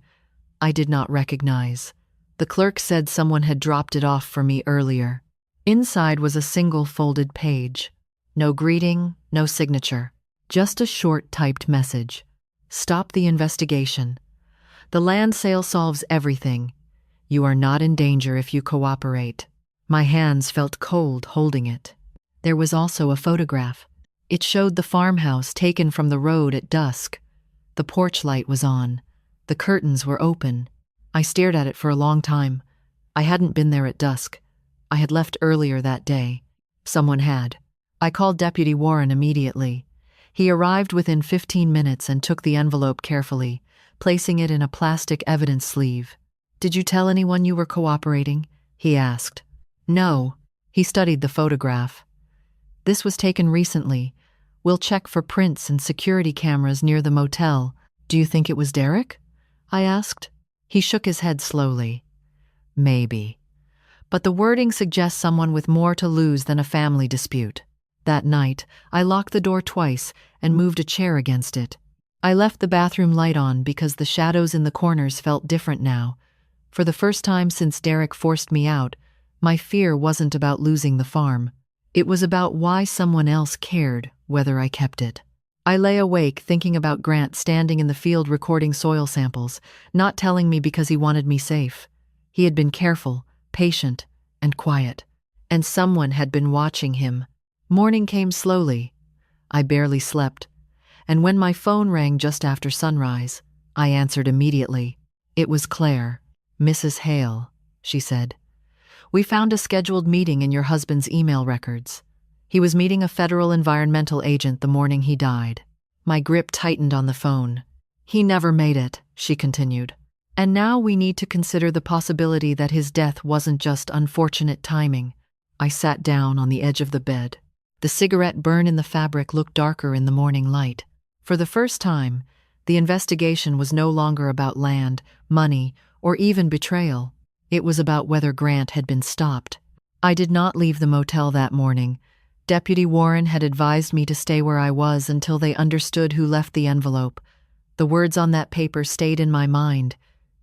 I did not recognize. The clerk said someone had dropped it off for me earlier. Inside was a single folded page. No greeting, no signature. Just a short typed message. "Stop the investigation. The land sale solves everything. You are not in danger if you cooperate." My hands felt cold holding it. There was also a photograph. It showed the farmhouse taken from the road at dusk. The porch light was on. The curtains were open. I stared at it for a long time. I hadn't been there at dusk. I had left earlier that day. Someone had. I called Deputy Warren immediately. He arrived within 15 minutes and took the envelope carefully, placing it in a plastic evidence sleeve. "Did you tell anyone you were cooperating?" he asked. "No." He studied the photograph. "This was taken recently. We'll check for prints and security cameras near the motel. Do you think it was Derek?" I asked. He shook his head slowly. "Maybe. But the wording suggests someone with more to lose than a family dispute." That night, I locked the door twice and moved a chair against it. I left the bathroom light on because the shadows in the corners felt different now. For the first time since Derek forced me out, my fear wasn't about losing the farm. It was about why someone else cared whether I kept it. I lay awake thinking about Grant standing in the field recording soil samples, not telling me because he wanted me safe. He had been careful, patient, and quiet. And someone had been watching him. Morning came slowly. I barely slept. And when my phone rang just after sunrise, I answered immediately. It was Claire. "Mrs. Hale," she said. "We found a scheduled meeting in your husband's email records. He was meeting a federal environmental agent the morning he died." My grip tightened on the phone. "He never made it," she continued. "And now we need to consider the possibility that his death wasn't just unfortunate timing." I sat down on the edge of the bed. The cigarette burn in the fabric looked darker in the morning light. For the first time, the investigation was no longer about land, money, or even betrayal. It was about whether Grant had been stopped. I did not leave the motel that morning. Deputy Warren had advised me to stay where I was until they understood who left the envelope. The words on that paper stayed in my mind.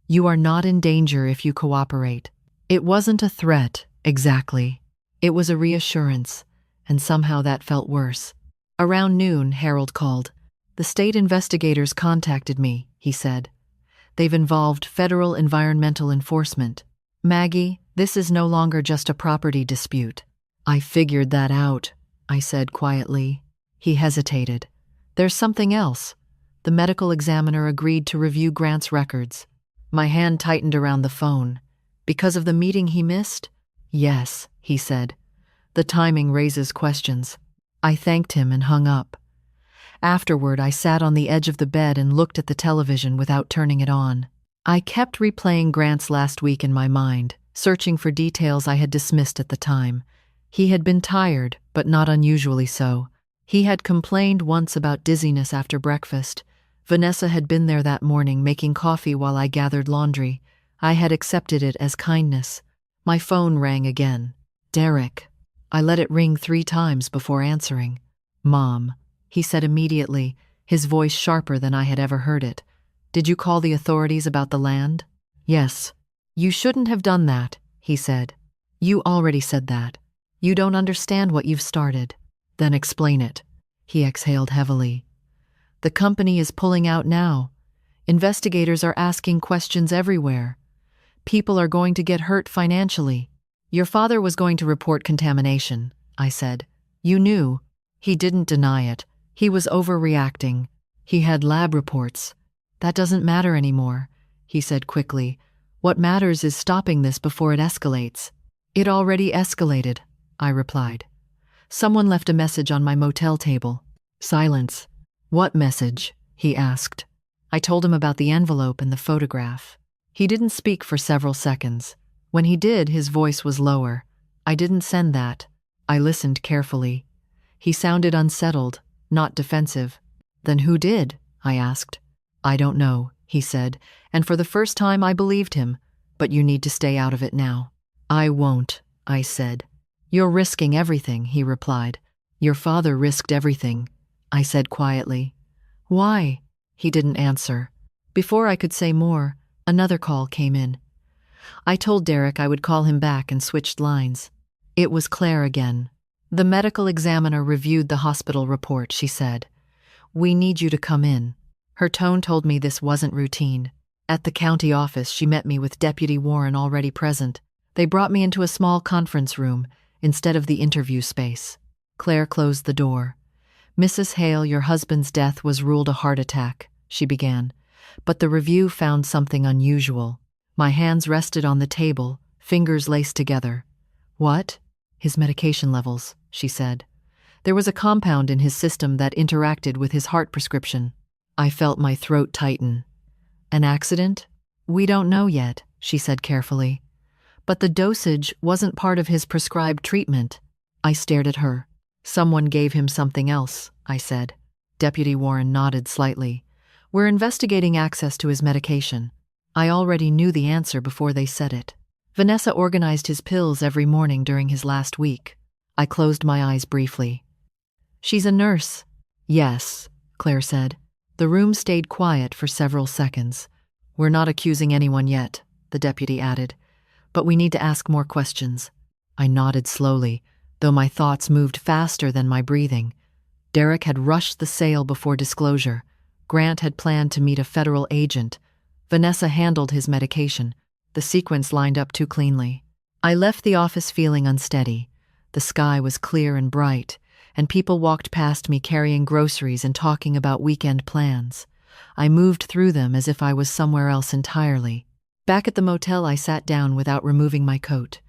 You are not in danger if you cooperate. It wasn't a threat, exactly. It was a reassurance, and somehow that felt worse. Around noon, Harold called. The state investigators contacted me, he said. They've involved federal environmental enforcement. Maggie, this is no longer just a property dispute. I figured that out, I said quietly. He hesitated. There's something else. The medical examiner agreed to review Grant's records. My hand tightened around the phone. Because of the meeting he missed? Yes, he said. The timing raises questions. I thanked him and hung up. Afterward, I sat on the edge of the bed and looked at the television without turning it on. I kept replaying Grant's last week in my mind, searching for details I had dismissed at the time. He had been tired, but not unusually so. He had complained once about dizziness after breakfast. Vanessa had been there that morning making coffee while I gathered laundry. I had accepted it as kindness. My phone rang again. Derek. I let it ring 3 times before answering. Mom, he said immediately, his voice sharper than I had ever heard it. Did you call the authorities about the land? Yes. You shouldn't have done that, he said. You already said that. You don't understand what you've started. Then explain it. He exhaled heavily. The company is pulling out now. Investigators are asking questions everywhere. People are going to get hurt financially. Your father was going to report contamination, I said. You knew. He didn't deny it. He was overreacting. He had lab reports. That doesn't matter anymore, he said quickly. What matters is stopping this before it escalates. It already escalated, I replied. Someone left a message on my motel table. Silence. What message? He asked. I told him about the envelope and the photograph. He didn't speak for several seconds. When he did, his voice was lower. I didn't send that. I listened carefully. He sounded unsettled, not defensive. Then who did? I asked. I don't know, he said, and for the first time I believed him. But you need to stay out of it now. I won't, I said. You're risking everything, he replied. Your father risked everything, I said quietly. Why? He didn't answer. Before I could say more, another call came in. I told Derek I would call him back and switched lines. It was Claire again. The medical examiner reviewed the hospital report, she said. We need you to come in. Her tone told me this wasn't routine. At the county office, she met me with Deputy Warren already present. They brought me into a small conference room instead of the interview space. Claire closed the door. Mrs. Hale, your husband's death was ruled a heart attack, she began. But the review found something unusual. My hands rested on the table, fingers laced together. What? His medication levels, she said. There was a compound in his system that interacted with his heart prescription. I felt my throat tighten. An accident? We don't know yet, she said carefully. But the dosage wasn't part of his prescribed treatment. I stared at her. Someone gave him something else, I said. Deputy Warren nodded slightly. We're investigating access to his medication. I already knew the answer before they said it. Vanessa organized his pills every morning during his last week. I closed my eyes briefly. She's a nurse. Yes, Claire said. The room stayed quiet for several seconds. We're not accusing anyone yet, the deputy added. But we need to ask more questions. I nodded slowly, though my thoughts moved faster than my breathing. Derek had rushed the sale before disclosure. Grant had planned to meet a federal agent. Vanessa handled his medication. The sequence lined up too cleanly. I left the office feeling unsteady. The sky was clear and bright, and people walked past me carrying groceries and talking about weekend plans. I moved through them as if I was somewhere else entirely. Back at the motel, I sat down without removing my coat.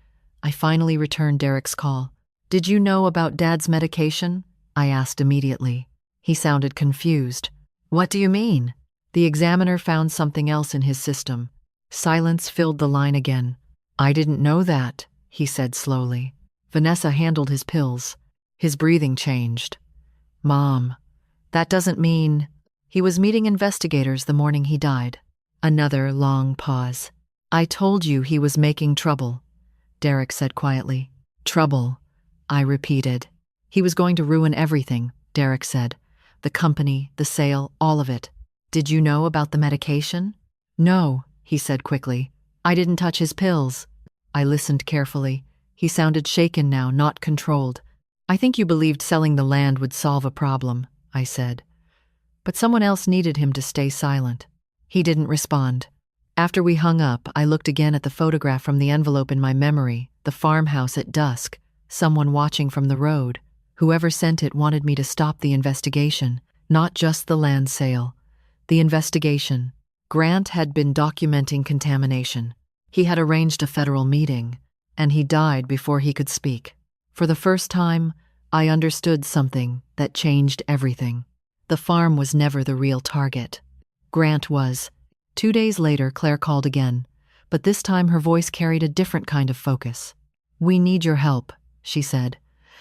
I finally returned Derek's call. Did you know about Dad's medication? I asked immediately. He sounded confused. What do you mean? The examiner found something else in his system. Silence filled the line again. I didn't know that, he said slowly. Vanessa handled his pills. His breathing changed. Mom, that doesn't mean... He was meeting investigators the morning he died. Another long pause. I told you he was making trouble, Derek said quietly. Trouble, I repeated. He was going to ruin everything, Derek said. The company, the sale, all of it. Did you know about the medication? No, he said quickly. I didn't touch his pills. I listened carefully. He sounded shaken now, not controlled. I think you believed selling the land would solve a problem, I said. But someone else needed him to stay silent. He didn't respond. After we hung up, I looked again at the photograph from the envelope in my memory, the farmhouse at dusk, someone watching from the road. Whoever sent it wanted me to stop the investigation, not just the land sale. The investigation. Grant had been documenting contamination. He had arranged a federal meeting, and he died before he could speak. For the first time, I understood something that changed everything. The farm was never the real target. Grant was. 2 days later, Claire called again, but this time her voice carried a different kind of focus. We need your help, she said.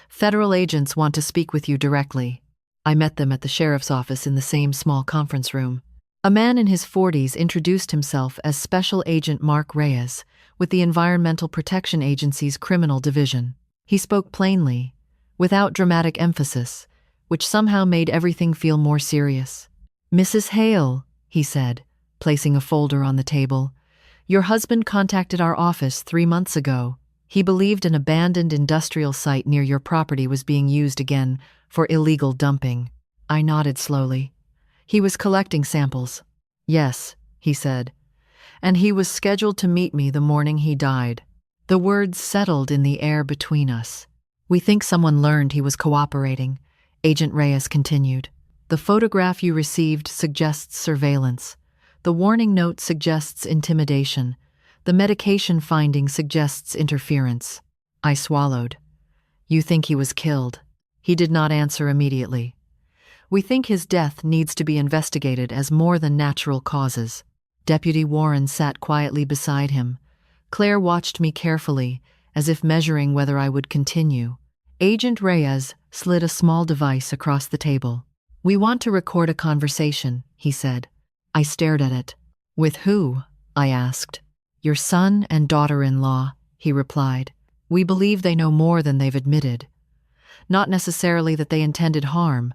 Federal agents want to speak with you directly. I met them at the sheriff's office in the same small conference room. A man in his 40s introduced himself as Special Agent Mark Reyes with the Environmental Protection Agency's Criminal Division. He spoke plainly, without dramatic emphasis, which somehow made everything feel more serious. Mrs. Hale, he said, placing a folder on the table, your husband contacted our office 3 months ago. He believed an abandoned industrial site near your property was being used again for illegal dumping. I nodded slowly. He was collecting samples. Yes, he said. And he was scheduled to meet me the morning he died. The words settled in the air between us. We think someone learned he was cooperating, Agent Reyes continued. The photograph you received suggests surveillance. The warning note suggests intimidation. The medication finding suggests interference. I swallowed. You think he was killed? He did not answer immediately. We think his death needs to be investigated as more than natural causes. Deputy Warren sat quietly beside him. Claire watched me carefully, as if measuring whether I would continue. Agent Reyes slid a small device across the table. We want to record a conversation, he said. I stared at it. With who? I asked. Your son and daughter-in-law, he replied. We believe they know more than they've admitted. Not necessarily that they intended harm,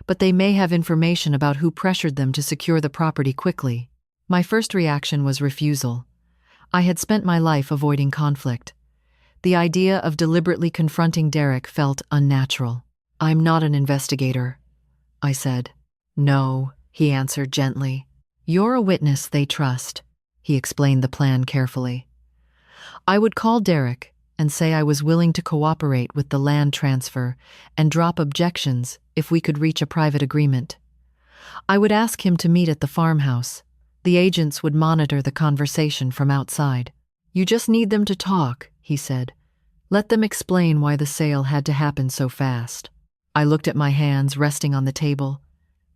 but they may have information about who pressured them to secure the property quickly. My first reaction was refusal. I had spent my life avoiding conflict. The idea of deliberately confronting Derek felt unnatural. I'm not an investigator, I said. No, he answered gently. You're a witness they trust. He explained the plan carefully. I would call Derek and say I was willing to cooperate with the land transfer and drop objections if we could reach a private agreement. I would ask him to meet at the farmhouse. The agents would monitor the conversation from outside. You just need them to talk, he said. Let them explain why the sale had to happen so fast. I looked at my hands resting on the table.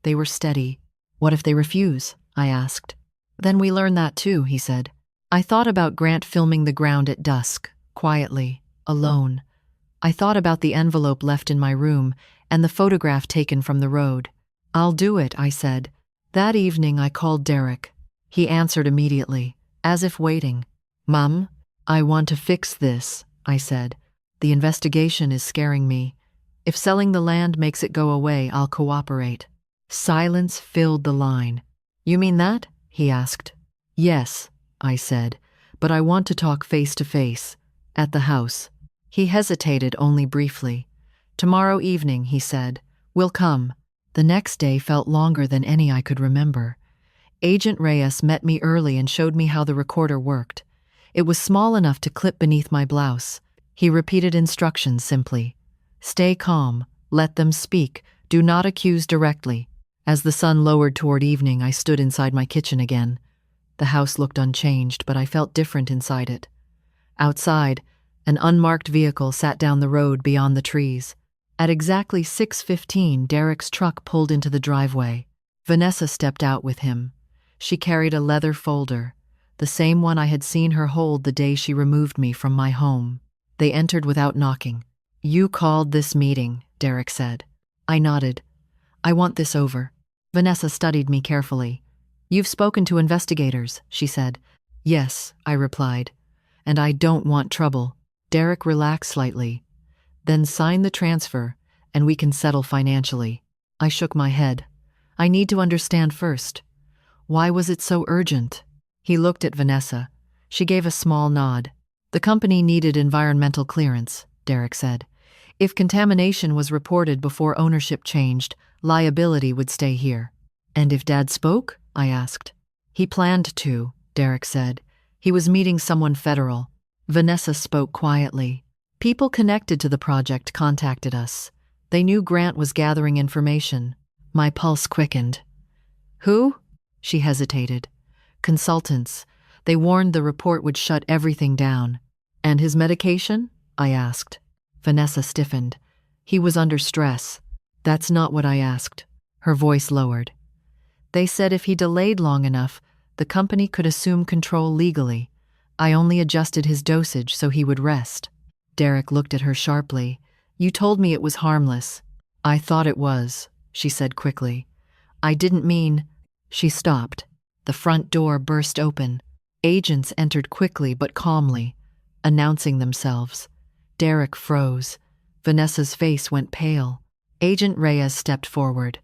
They were steady. What if they refuse? I asked. Then we learn that too, he said. I thought about Grant filming the ground at dusk, quietly, alone. I thought about the envelope left in my room and the photograph taken from the road. I'll do it, I said. That evening I called Derek. He answered immediately, as if waiting. Mom, I want to fix this, I said. The investigation is scaring me. If selling the land makes it go away, I'll cooperate. Silence filled the line. You mean that? He asked. Yes, I said, but I want to talk face to face, at the house. He hesitated only briefly. Tomorrow evening, he said. We'll come. The next day felt longer than any I could remember. Agent Reyes met me early and showed me how the recorder worked. It was small enough to clip beneath my blouse. He repeated instructions simply. Stay calm. Let them speak. Do not accuse directly. As the sun lowered toward evening, I stood inside my kitchen again. The house looked unchanged, but I felt different inside it. Outside, an unmarked vehicle sat down the road beyond the trees. At exactly 6:15, Derek's truck pulled into the driveway. Vanessa stepped out with him. She carried a leather folder, the same one I had seen her hold the day she removed me from my home. They entered without knocking. You called this meeting, Derek said. I nodded. I want this over. Vanessa studied me carefully. You've spoken to investigators, she said. Yes, I replied. And I don't want trouble. Derek relaxed slightly. Then sign the transfer, and we can settle financially. I shook my head. I need to understand first. Why was it so urgent? He looked at Vanessa. She gave a small nod. The company needed environmental clearance, Derek said. If contamination was reported before ownership changed, liability would stay here. And if Dad spoke? I asked. He planned to, Derek said. He was meeting someone federal. Vanessa spoke quietly. People connected to the project contacted us. They knew Grant was gathering information. My pulse quickened. Who? She hesitated. Consultants. They warned the report would shut everything down. And his medication? I asked. Vanessa stiffened. He was under stress. That's not what I asked. Her voice lowered. They said if he delayed long enough, the company could assume control legally. I only adjusted his dosage so he would rest. Derek looked at her sharply. You told me it was harmless. I thought it was, she said quickly. I didn't mean. She stopped. The front door burst open. Agents entered quickly but calmly, announcing themselves. Derek froze. Vanessa's face went pale. Agent Reyes stepped forward.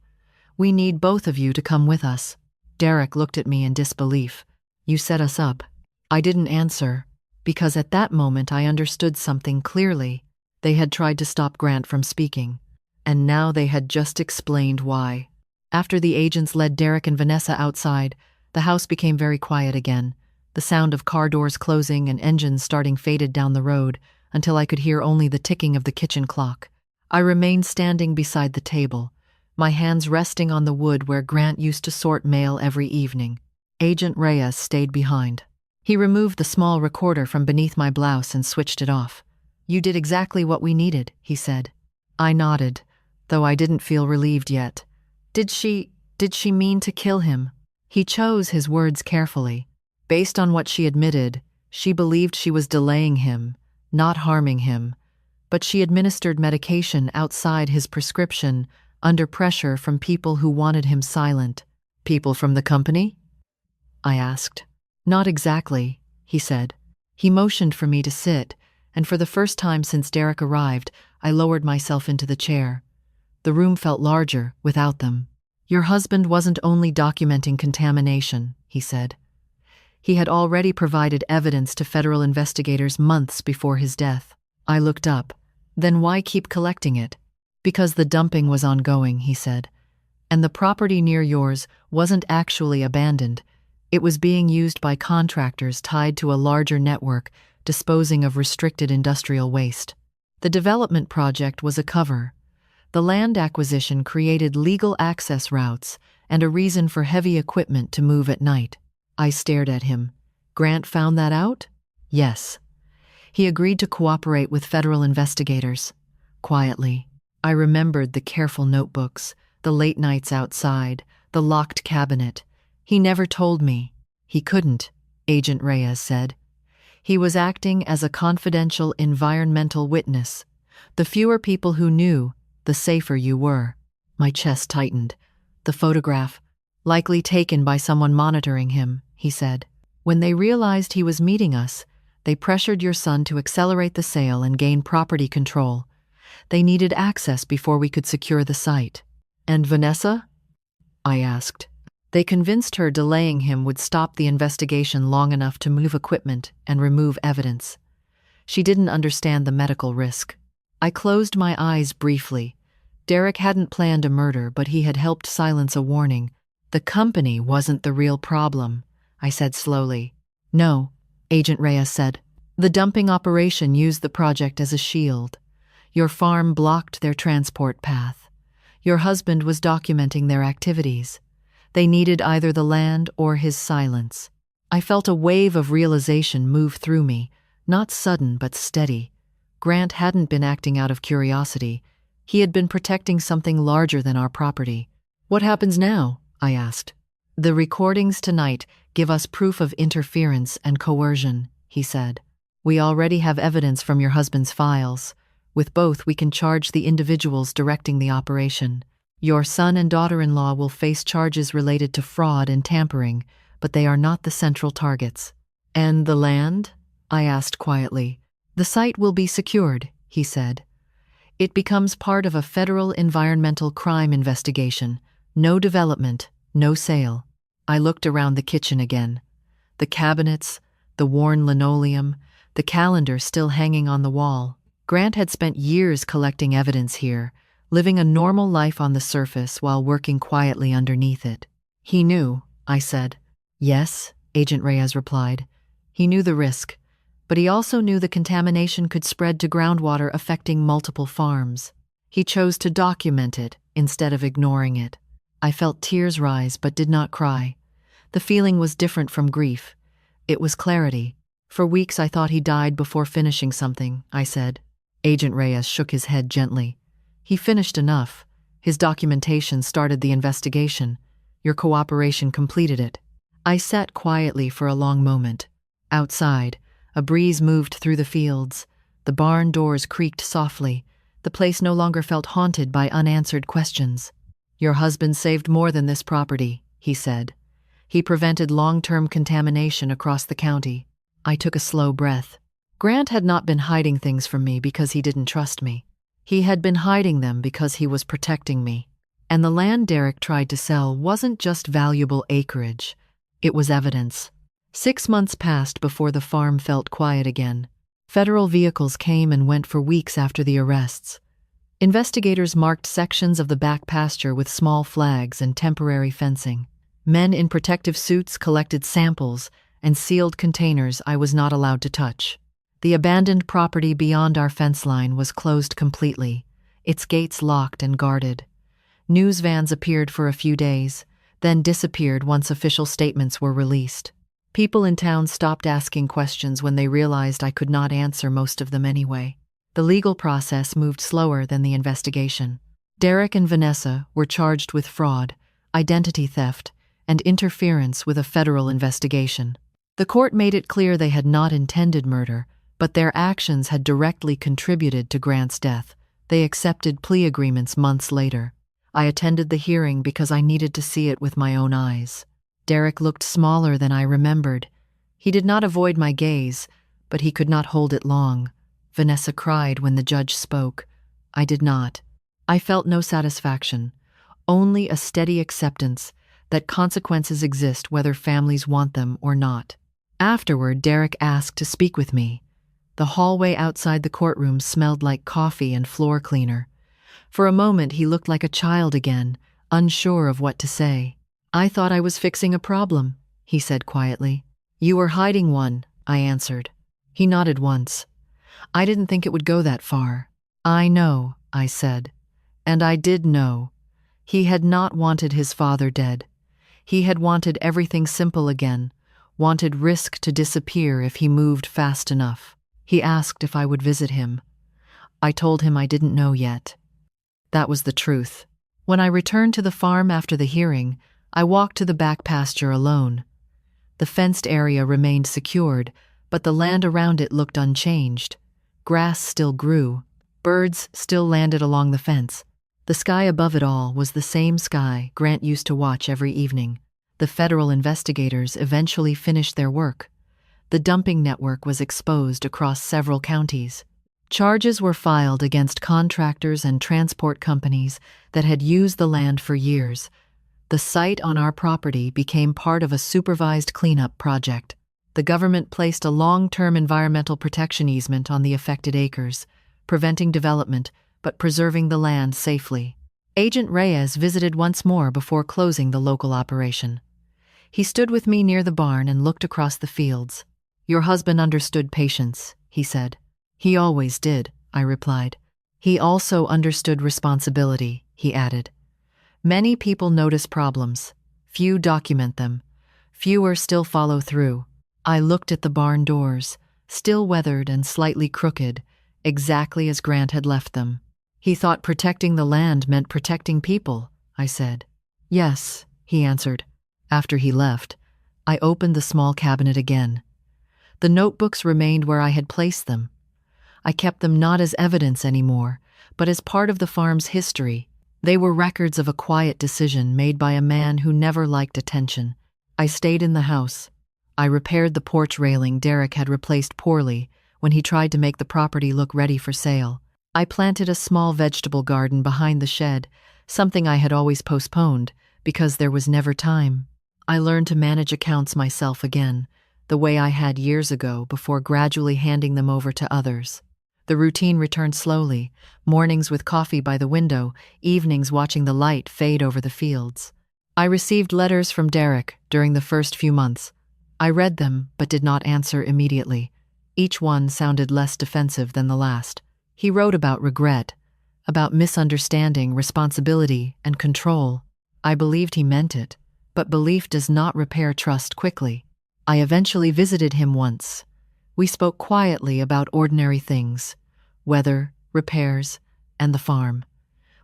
We need both of you to come with us. Derek looked at me in disbelief. You set us up. I didn't answer, because at that moment I understood something clearly. They had tried to stop Grant from speaking, and now they had just explained why. After the agents led Derek and Vanessa outside, the house became very quiet again. The sound of car doors closing and engines starting faded down the road until I could hear only the ticking of the kitchen clock. I remained standing beside the table, my hands resting on the wood where Grant used to sort mail every evening. Agent Reyes stayed behind. He removed the small recorder from beneath my blouse and switched it off. You did exactly what we needed, he said. I nodded, though I didn't feel relieved yet. Did she mean to kill him? He chose his words carefully. Based on what she admitted, she believed she was delaying him, not harming him. But she administered medication outside his prescription, under pressure from people who wanted him silent. People from the company? I asked. Not exactly, he said. He motioned for me to sit, and for the first time since Derek arrived, I lowered myself into the chair. The room felt larger without them. Your husband wasn't only documenting contamination, he said. He had already provided evidence to federal investigators months before his death. I looked up. Then why keep collecting it? Because the dumping was ongoing, he said. And the property near yours wasn't actually abandoned. It was being used by contractors tied to a larger network disposing of restricted industrial waste. The development project was a cover. The land acquisition created legal access routes and a reason for heavy equipment to move at night. I stared at him. Grant found that out? Yes. He agreed to cooperate with federal investigators. Quietly, I remembered the careful notebooks, the late nights outside, the locked cabinet. He never told me. He couldn't, Agent Reyes said. He was acting as a confidential environmental witness. The fewer people who knew, the safer you were. My chest tightened. The photograph, likely taken by someone monitoring him, he said. When they realized he was meeting us, they pressured your son to accelerate the sale and gain property control. They needed access before we could secure the site. And Vanessa? I asked. They convinced her delaying him would stop the investigation long enough to move equipment and remove evidence. She didn't understand the medical risk. I closed my eyes briefly. Derek hadn't planned a murder, but he had helped silence a warning. The company wasn't the real problem, I said slowly. No, Agent Reyes said. The dumping operation used the project as a shield. Your farm blocked their transport path. Your husband was documenting their activities. They needed either the land or his silence. I felt a wave of realization move through me, not sudden but steady. Grant hadn't been acting out of curiosity. He had been protecting something larger than our property. What happens now? I asked. The recordings tonight give us proof of interference and coercion, he said. We already have evidence from your husband's files. With both, we can charge the individuals directing the operation. Your son and daughter-in-law will face charges related to fraud and tampering, but they are not the central targets. And the land? I asked quietly. The site will be secured, he said. It becomes part of a federal environmental crime investigation. No development, no sale. I looked around the kitchen again. The cabinets, the worn linoleum, the calendar still hanging on the wall. Grant had spent years collecting evidence here, living a normal life on the surface while working quietly underneath it. He knew, I said. Yes, Agent Reyes replied. He knew the risk, but he also knew the contamination could spread to groundwater affecting multiple farms. He chose to document it instead of ignoring it. I felt tears rise but did not cry. The feeling was different from grief. It was clarity. For weeks I thought he died before finishing something, I said. Agent Reyes shook his head gently. He finished enough. His documentation started the investigation. Your cooperation completed it. I sat quietly for a long moment. Outside, a breeze moved through the fields. The barn doors creaked softly. The place no longer felt haunted by unanswered questions. Your husband saved more than this property, he said. He prevented long-term contamination across the county. I took a slow breath. Grant had not been hiding things from me because he didn't trust me. He had been hiding them because he was protecting me. And the land Derek tried to sell wasn't just valuable acreage. It was evidence. 6 months passed before the farm felt quiet again. Federal vehicles came and went for weeks after the arrests. Investigators marked sections of the back pasture with small flags and temporary fencing. Men in protective suits collected samples and sealed containers I was not allowed to touch. The abandoned property beyond our fence line was closed completely, its gates locked and guarded. News vans appeared for a few days, then disappeared once official statements were released. People in town stopped asking questions when they realized I could not answer most of them anyway. The legal process moved slower than the investigation. Derek and Vanessa were charged with fraud, identity theft, and interference with a federal investigation. The court made it clear they had not intended murder, but their actions had directly contributed to Grant's death. They accepted plea agreements months later. I attended the hearing because I needed to see it with my own eyes. Derek looked smaller than I remembered. He did not avoid my gaze, but he could not hold it long. Vanessa cried when the judge spoke. I did not. I felt no satisfaction, only a steady acceptance that consequences exist whether families want them or not. Afterward, Derek asked to speak with me. The hallway outside the courtroom smelled like coffee and floor cleaner. For a moment, he looked like a child again, unsure of what to say. I thought I was fixing a problem, he said quietly. You were hiding one, I answered. He nodded once. I didn't think it would go that far. I know, I said. And I did know. He had not wanted his father dead. He had wanted everything simple again, wanted risk to disappear if he moved fast enough. He asked if I would visit him. I told him I didn't know yet. That was the truth. When I returned to the farm after the hearing, I walked to the back pasture alone. The fenced area remained secured, but the land around it looked unchanged. Grass still grew. Birds still landed along the fence. The sky above it all was the same sky Grant used to watch every evening. The federal investigators eventually finished their work. The dumping network was exposed across several counties. Charges were filed against contractors and transport companies that had used the land for years. The site on our property became part of a supervised cleanup project. The government placed a long-term environmental protection easement on the affected acres, preventing development but preserving the land safely. Agent Reyes visited once more before closing the local operation. He stood with me near the barn and looked across the fields. Your husband understood patience, he said. He always did, I replied. He also understood responsibility, he added. Many people notice problems. Few document them. Fewer still follow through. I looked at the barn doors, still weathered and slightly crooked, exactly as Grant had left them. He thought protecting the land meant protecting people, I said. Yes, he answered. After he left, I opened the small cabinet again. The notebooks remained where I had placed them. I kept them not as evidence anymore, but as part of the farm's history. They were records of a quiet decision made by a man who never liked attention. I stayed in the house. I repaired the porch railing Derek had replaced poorly when he tried to make the property look ready for sale. I planted a small vegetable garden behind the shed, something I had always postponed because there was never time. I learned to manage accounts myself again, the way I had years ago before gradually handing them over to others. The routine returned slowly, mornings with coffee by the window, evenings watching the light fade over the fields. I received letters from Derek during the first few months. I read them but did not answer immediately. Each one sounded less defensive than the last. He wrote about regret, about misunderstanding, responsibility, and control. I believed he meant it, but belief does not repair trust quickly. I eventually visited him once. We spoke quietly about ordinary things: weather, repairs, and the farm.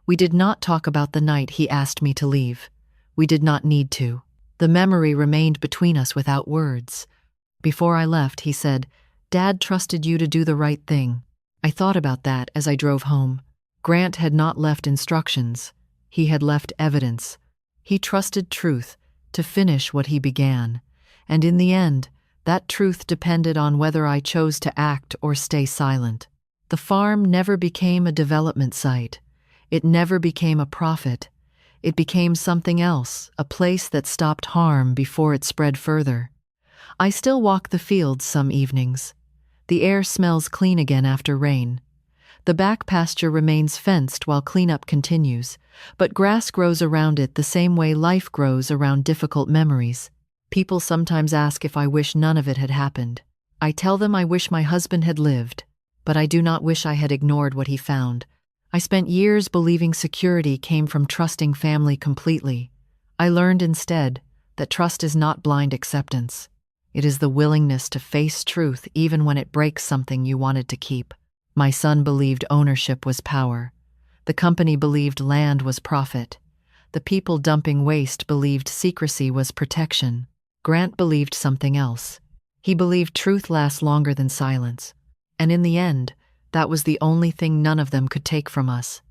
We did not talk about the night he asked me to leave. We did not need to. The memory remained between us without words. Before I left, he said, "Dad trusted you to do the right thing." I thought about that as I drove home. Grant had not left instructions. He had left evidence. He trusted truth to finish what he began. And in the end, that truth depended on whether I chose to act or stay silent. The farm never became a development site. It never became a profit. It became something else, a place that stopped harm before it spread further. I still walk the fields some evenings. The air smells clean again after rain. The back pasture remains fenced while cleanup continues, but grass grows around it the same way life grows around difficult memories. People sometimes ask if I wish none of it had happened. I tell them I wish my husband had lived, but I do not wish I had ignored what he found. I spent years believing security came from trusting family completely. I learned instead that trust is not blind acceptance. It is the willingness to face truth even when it breaks something you wanted to keep. My son believed ownership was power. The company believed land was profit. The people dumping waste believed secrecy was protection. Grant believed something else. He believed truth lasts longer than silence. And in the end, that was the only thing none of them could take from us.